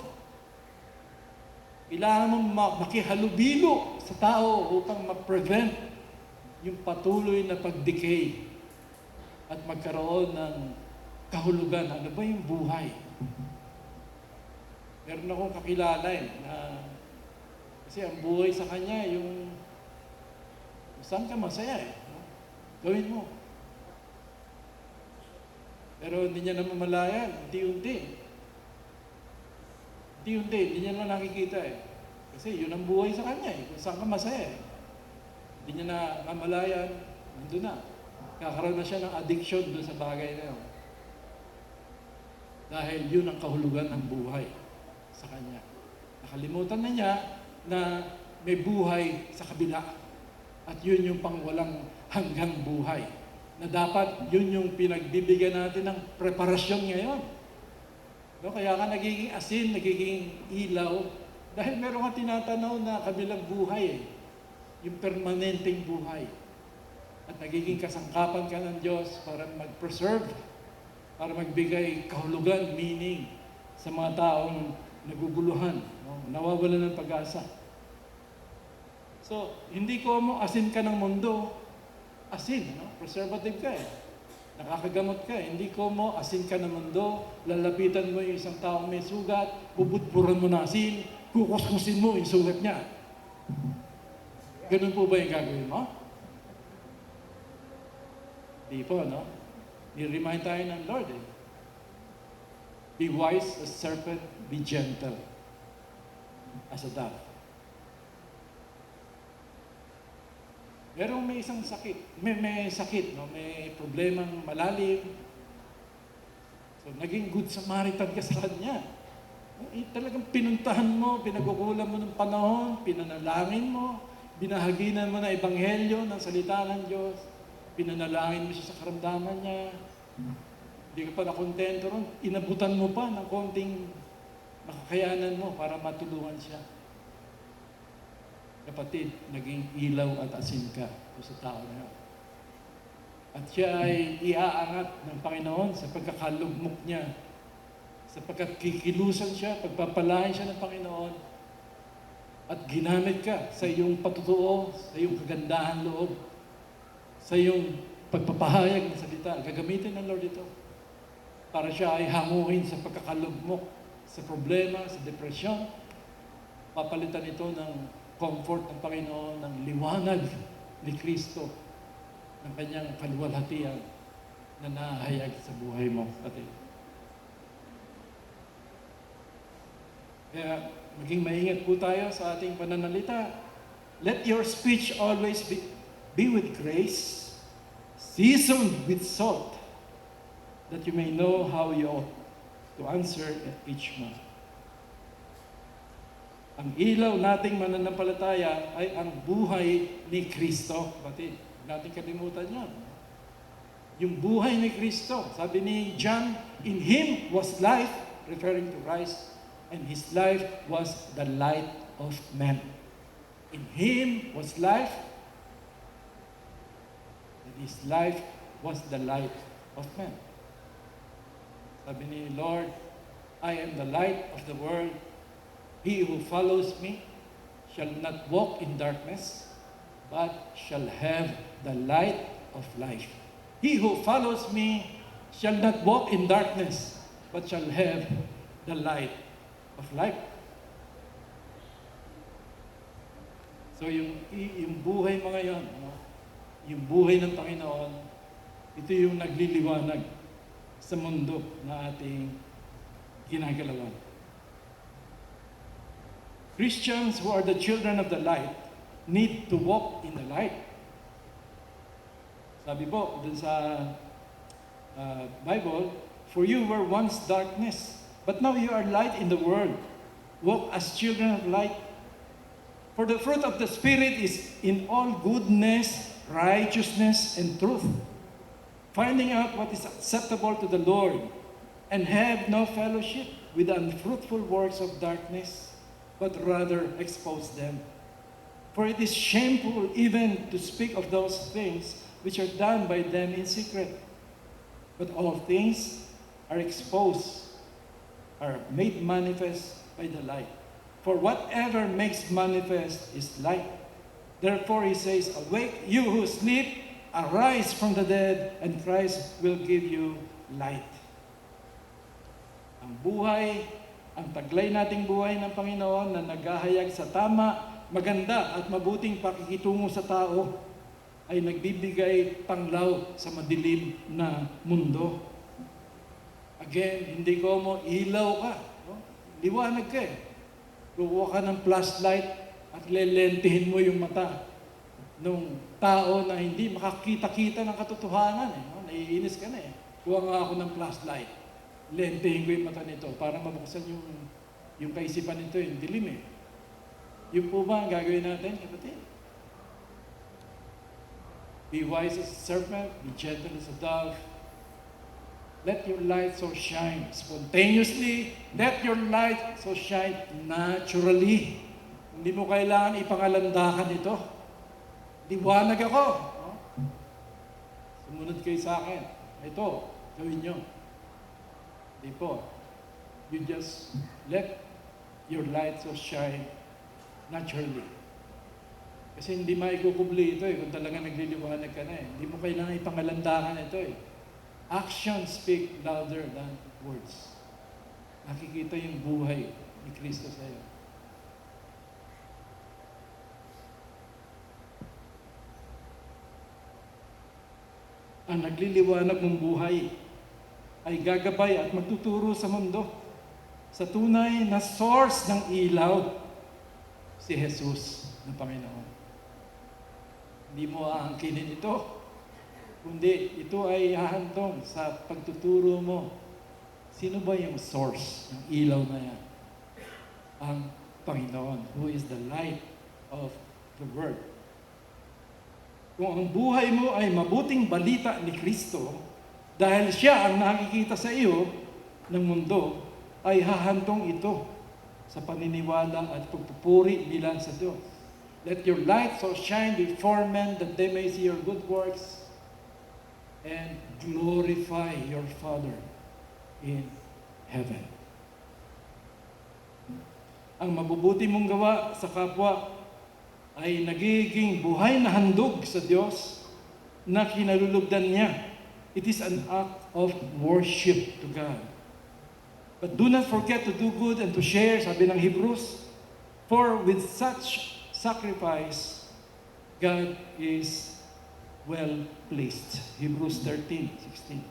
Kailangan mong makihalubilo sa tao upang ma-prevent yung patuloy na pag-decay at magkaroon ng kahulugan. Ano ba yung buhay? Meron akong kakilala na kasi ang buhay sa kanya, yung saan ka masaya eh. No? Gawin mo. Pero hindi niya namamalayan, unti-unti. Unti-unti, hindi niya naman nakikita eh. Kasi yun ang buhay sa kanya eh, kung saan ka masaya eh. Hindi niya na mamalayan, nandun na. Kakaroon na siya ng addiction doon sa bagay na yun. Dahil yun ang kahulugan ng buhay sa kanya. Nakalimutan na niya na may buhay sa kabila. At yun yung pangwalang hanggang buhay. Na dapat yun yung pinagbibigyan natin ng preparasyon ngayon. No? Kaya ka nagiging asin, nagiging ilaw, dahil meron kang tinatanaw na kabilang buhay yung permanenteng buhay. At nagiging kasangkapan ka ng Diyos para mag-preserve, para magbigay kahulugan, meaning sa mga taong naguguluhan, no? Nawawalan ng pag-asa. So, hindi ko mo asin ka ng mundo, asin, no? Preservative ka eh. Nakakagamot ka eh. Hindi ko mo asin ka ng mundo, lalapitan mo yung isang taong may sugat, bubudburan mo na asin, kukuskusin mo yung sugat niya. Ganun po ba yung gagawin mo? Di po, no? Ni-remind tayo ng Lord eh. Be wise as serpent, be gentle as a dove. Merong may isang sakit, may sakit, no? May problemang malalim. So, naging good Samaritan ka sa kanya. Talagang pinuntahan mo, pinagukulan mo ng panahon, pinanalangin mo, binahaginan mo na ebanghelyo ng salita ng Diyos, pinanalangin mo siya sa karamdaman niya, hindi ka pa nakontento ron, inabutan mo pa ng konting makakayanan mo para matulungan siya. Kapatid, naging ilaw at asin ka sa tao na yun. At siya ay iaangat ng Panginoon sa pagkakalugmok niya, sa pagkakikilusan siya, pagpapalain siya ng Panginoon, at ginamit ka sa iyong patutuo, sa iyong kagandahan loob, sa iyong pagpapahayag ng salita. Gagamitin ng Lord ito para siya ay hanguin sa pagkakalugmok, sa problema, sa depresyon. Papalitan ito ng comfort ng Panginoon, ng liwanag ni Kristo, ng kanyang kaluwalhatian na nahayag sa buhay mo. Kaya maging maingat po tayo sa ating pananalita. Let your speech always be with grace, seasoned with salt, that you may know how you ought to answer each man. Ang ilaw nating mananampalataya ay ang buhay ni Kristo. Kapatid, huwag natin kalimutan yan. Yung buhay ni Kristo, sabi ni John, in Him was life, referring to Christ, and His life was the light of men. In Him was life, and His life was the light of men. Sabi ni Lord, I am the light of the world. He who follows me shall not walk in darkness, but shall have the light of life. He who follows me shall not walk in darkness, but shall have the light of life. So yung buhay mo ngayon, no? Yung buhay ng Panginoon, ito yung nagliliwanag sa mundo na ating ginagalawan. Christians who are the children of the light need to walk in the light. Sabi po dun sa Bible, for you were once darkness, but now you are light in the world. Walk as children of light. For the fruit of the Spirit is in all goodness, righteousness, and truth, finding out what is acceptable to the Lord, and have no fellowship with the unfruitful works of darkness, but rather expose them. For it is shameful even to speak of those things which are done by them in secret. But all things are exposed, are made manifest by the light. For whatever makes manifest is light. Therefore he says, awake, you who sleep, arise from the dead, and Christ will give you light. Ang buhay, ang taglay nating buhay ng Panginoon na naghahayag sa tama, maganda at mabuting pakikitungo sa tao ay nagbibigay panglaw sa madilim na mundo. Again, hindi ko mo ilaw ka. No? Liwanag ka eh. Kukuha ka ng flashlight at lelentihin mo yung mata. nung tao na hindi makakita-kita ng katotohanan. No? Naiinis ka na eh. Kuha nga ako ng flashlight. Lentehin ko yung mata nito para mabuksan yung kaisipan nito, yung dilim eh. Yung po ba ang gagawin natin, kapatid? Be wise as a serpent, be gentle as a dove. Let your light so shine spontaneously. Let your light so shine naturally. Hindi mo kailangan ipangalandakan ito. Liwanag ako. No? Sumunod kayo sa akin. Ito, gawin nyo. Hindi po. You just let your light so shine naturally. Kasi hindi maikukubli ito kung talaga nagliliwanag ka na Hindi mo kailangan ipangalandakan ito Actions speak louder than words. Nakikita yung buhay ni Kristo sa iyo. Ang nagliliwanag mong buhay ay gagabay at magtuturo sa mundo sa tunay na source ng ilaw, si Jesus na Panginoon. Hindi mo aangkinin ito, kundi ito ay hahantong sa pagtuturo mo. Sino ba yung source ng ilaw na yan? Ang Panginoon, who is the light of the world. Kung ang buhay mo ay mabuting balita ni Kristo, dahil siya ang nakikita sa iyo ng mundo, ay hahantong ito sa paniniwala at pagpupuri nila sa Diyos. Let your light so shine before men that they may see your good works and glorify your Father in heaven. Ang mabubuti mong gawa sa kapwa ay nagiging buhay na handog sa Diyos na kinalulugdan niya. It is an act of worship to God. But do not forget to do good and to share, sabi ng Hebrews, for with such sacrifice, God is well pleased. Hebrews 13:16.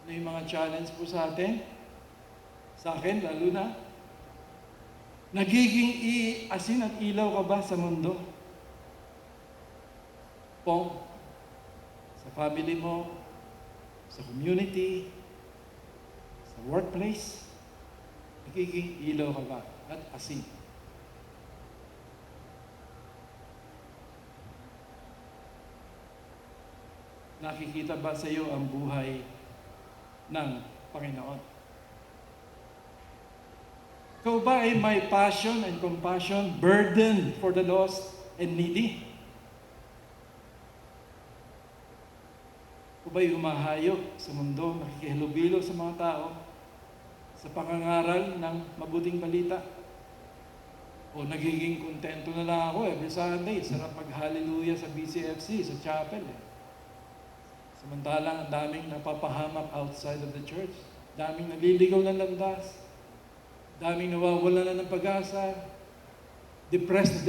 Ano yung mga challenge po sa atin? Sa akin, lalo na, nagiging asin at ilaw ka ba sa mundo? Pong, sa family mo, sa community, sa workplace, nagiging ilaw ka ba at asin? Nakikita ba sa iyo ang buhay ng Panginoon? Ikaw ba ay may passion and compassion, burden for the lost and needy? Ikaw ba ay humahayo sa mundo, nakikihilubilo sa mga tao, sa pangangaral ng mabuting balita? O nagiging kontento na lang ako every Sunday, sarap mag-hallelujah sa BCFC, sa chapel Samantalang ang daming napapahamak outside of the church. Daming naliligaw ng landas. Daming nawawala na ng pag-asa. Depressed.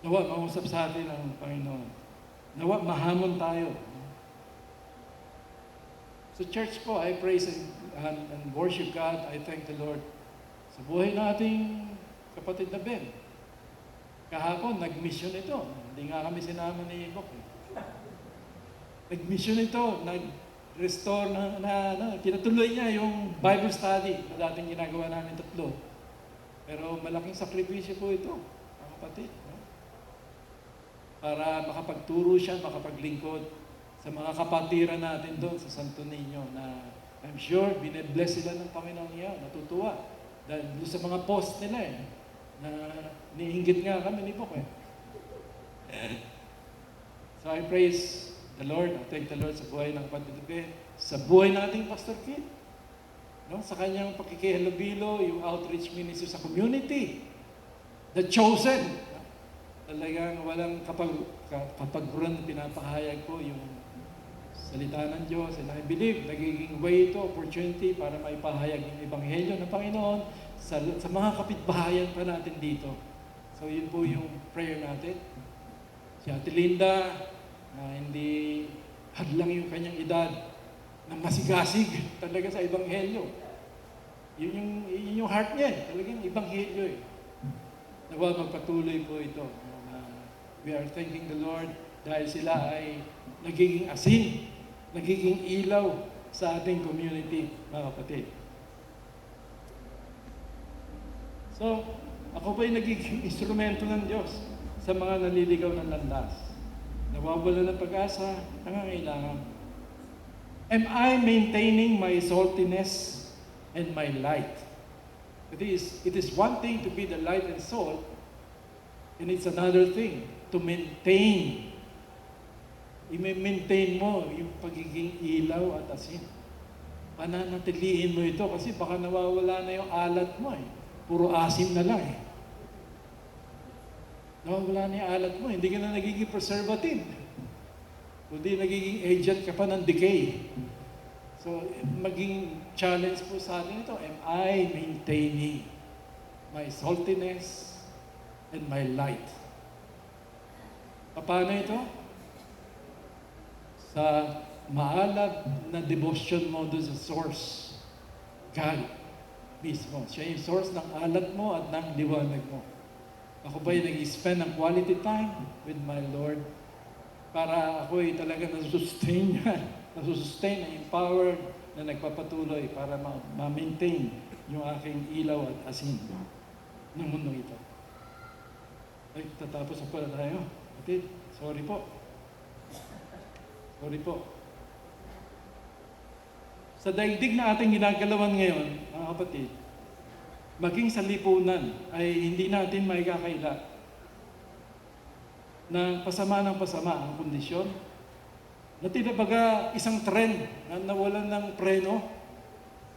Nawa, mausap sa atin ang Panginoon. Nawa, mahamon tayo. So church po, I praise and worship God. I thank the Lord sa buhay nating kapatid na Ben. Kahapon, nag-mission ito. Hindi nga kami sinama ni Bok. Nag-mission ito, nag-restore pinatuloy niya yung Bible study na dating ginagawa namin tatlo. Pero malaking sakripisyo po ito, mga kapatid. Para makapagturo siya, makapaglingkod sa mga kapatiran natin doon sa Santo Niño na I'm sure bine-bless sila ng Panginoon niya, natutuwa. Dahil doon sa mga post nila na niinggit nga kami ni Bok So I praise the Lord, I thank the Lord sa buhay ng kapatid Ben, sa buhay nating Pastor Kid, sa kanyang pakikihalubilo, yung outreach ministry sa community, the chosen. Talagang walang kapagkuran na pinapahayag ko yung salita ng Diyos. And I believe, nagiging way ito, opportunity para maipahayag yung Ebanghelyo ng Panginoon sa mga kapitbahayan pa natin dito. So yun po yung prayer natin. Si Ate Linda, na hindi hadlang yung kanyang edad, na masigasig talaga sa Ebanghelyo. Yun yung heart niya, talagang Ebanghelyo eh. Nawa magpatuloy po ito. We are thanking the Lord dahil sila ay nagiging asin, nagiging ilaw sa ating community, mga kapatid. So, ako po ay nagiging instrumento ng Diyos sa mga naliligaw ng landas. Nawawala ng pag-asa, nangangailangan. Am I maintaining my saltiness and my light? It is one thing to be the light and salt, and it's another thing to maintain. I-maintain mo yung pagiging ilaw at asin. Pananatiliin mo ito kasi baka nawawala na yung alat mo eh. Puro asim na lang eh. Nawawala na yung alat mo, hindi ka na nagiging preservative. Kundi nagiging agent ka pa ng decay. So, maging challenge po sa atin ito, am I maintaining my saltiness and my light? Paano ito? Sa maalab na devotion mo doon sa source, God mismo. Siya yung source ng alat mo at ng liwanag mo. Ako ba'y nag-spend ng quality time with my Lord para ako ay talaga nasusustain niya, nasusustain, na-empowered, na nagpapatuloy para ma-maintain yung aking ilaw at asin ng mundo ito. Ay, tatapos na pala tayo. Kapatid, sorry po. Sorry po. Sa daigdig na ating ginagalawan ngayon, mga kapatid, maging sa lipunan ay hindi natin maikakaila na pasama ng pasama ang kondisyon. Na tinabaga isang trend na nawalan ng preno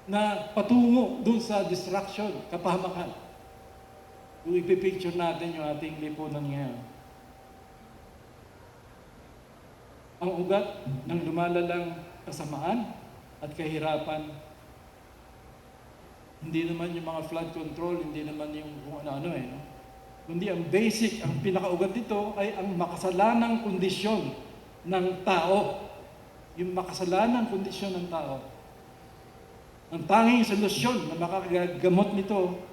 na patungo dun sa distraction, kapahamakan. Kung ipipicture natin yung ating lipunan ngayon. Ang ugat ng lumalalang kasamaan at kahirapan, hindi naman yung mga flood control, hindi naman yung kung ano-ano eh. No? Kundi ang basic, ang pinakaugat nito ay ang makasalanang kondisyon ng tao. Yung makasalanang kondisyon ng tao. Ang tanging solusyon na makakagamot nito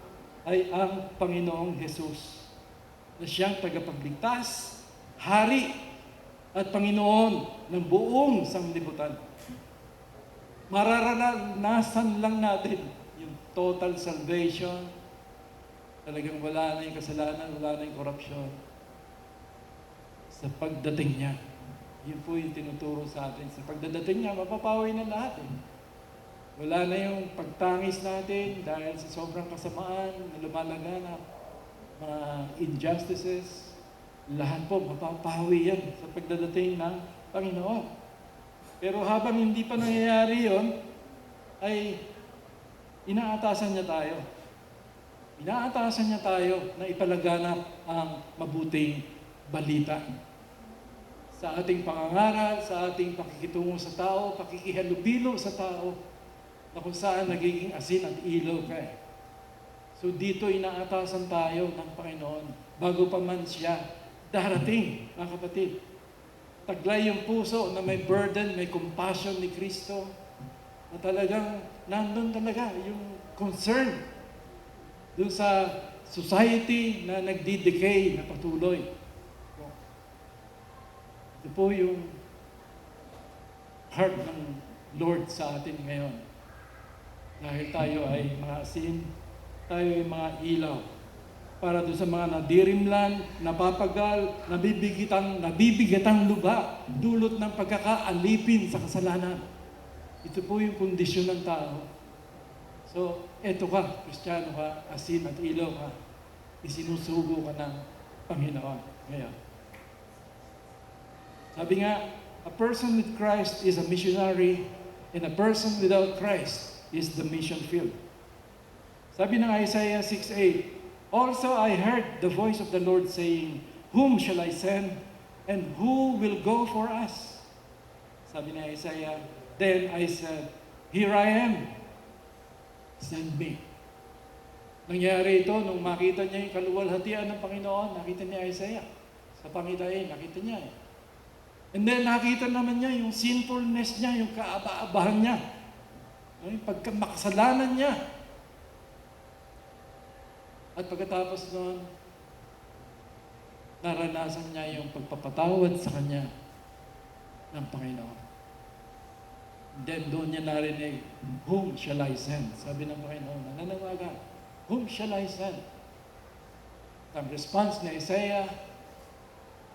ay ang Panginoong Jesus. Na siyang tagapagligtas, hari, at Panginoon ng buong sanglibutan. Mararanasan lang natin yung total salvation. Talagang wala na yung kasalanan, wala na yung korupsyon. Sa pagdating niya. Yun po yung tinuturo sa atin. Sa pagdating niya, mapapawi na lahat eh. Wala na yung pagtangis natin dahil sa sobrang kasamaan na lumalaganap, mga injustices. Lahat po, mapapawi yan sa pagdating ng Panginoon. Pero habang hindi pa nangyayari yun, ay inaatasan niya tayo. Inaatasan niya tayo na ipalaganap ang mabuting balita. Sa ating pangangaral, sa ating pakikitungo sa tao, pakikihalubilo sa tao, na kung saan nagiging asin at ilaw ka eh. So dito inaatasan tayo ng Panginoon bago pa man siya darating, mga kapatid. Taglay yung puso na may burden, may compassion ni Kristo, na talagang nandun talaga yung concern dun sa society na nagdi-decay na patuloy. Ito po yung heart ng Lord sa atin ngayon. Dahil tayo ay mga asin, tayo ay mga ilaw. Para doon sa mga nadirimlan, napapagal, nabibigitang luba, dulot ng pagkakaalipin sa kasalanan. Ito po yung kondisyon ng tao. So, eto ka, Kristiyano ka, asin at ilaw ka, isinusugo ka ng Panginoon. Ngayon. Sabi nga, a person with Christ is a missionary, and a person without Christ is the mission field. Sabi ng Isaiah 6:8, also I heard the voice of the Lord saying, whom shall I send, and who will go for us? Sabi ni Isaiah, then I said, here I am, send me. Nangyari ito nung makita niya yung kaluwalhatian ng Panginoon, nakita ni Isaiah. Sa Pangitain, nakita niya eh. And then nakita naman niya yung sinfulness niya, yung kaaba-abahan niya. Yung pagkamakasalanan niya. At pagkatapos noon, naranasan niya yung pagpapatawad sa kanya ng Panginoon. Then doon niya narinig, whom shall I send? Sabi ng Panginoon, nananawagan, whom shall I send? Ang response ni Isaiah,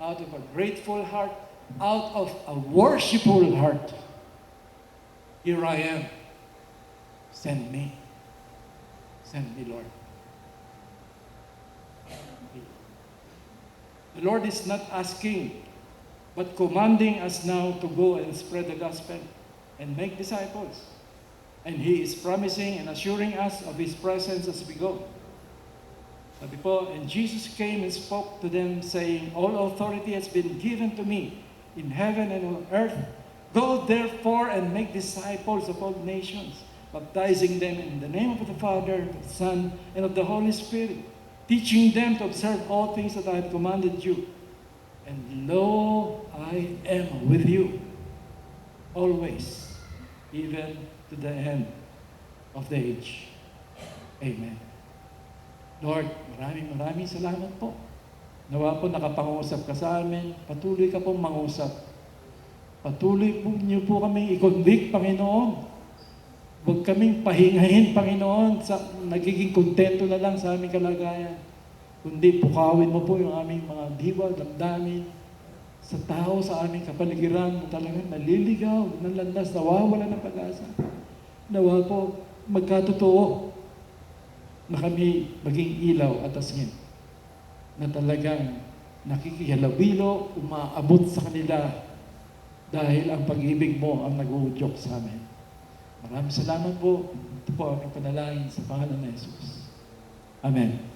out of a grateful heart, out of a worshipful heart, here I am. Send me. Send me, Lord. The Lord is not asking, but commanding us now to go and spread the gospel and make disciples. And He is promising and assuring us of His presence as we go. Sabi po, and Jesus came and spoke to them, saying, all authority has been given to me in heaven and on earth. Go therefore and make disciples of all nations, baptizing them in the name of the Father, of the Son, and of the Holy Spirit, teaching them to observe all things that I have commanded you. And lo, I am with you always, even to the end of the age. Amen. Lord, maraming salamat po. Nawa po nakapangusap ka sa amin. Patuloy ka pong mangusap. Patuloy po niyo po kami i-convict, Panginoon. Huwag kaming pahingahin, Panginoon, sa nagiging kontento na lang sa aming kalagayan. Kundi pukawin mo po yung aming mga diwa, damdamin, sa tao, sa aming kapaligiran na talagang naliligaw, nalandas, nawawala ng pag-asa. Nawa po, magkatotoo na kami maging ilaw at asin na talagang nakikihalabilo, umaabot sa kanila dahil ang pag-ibig mo ang nag-uudyok sa amin. Maraming salamat po. Ito po ang panalangin sa pangalan ng Jesus. Amen.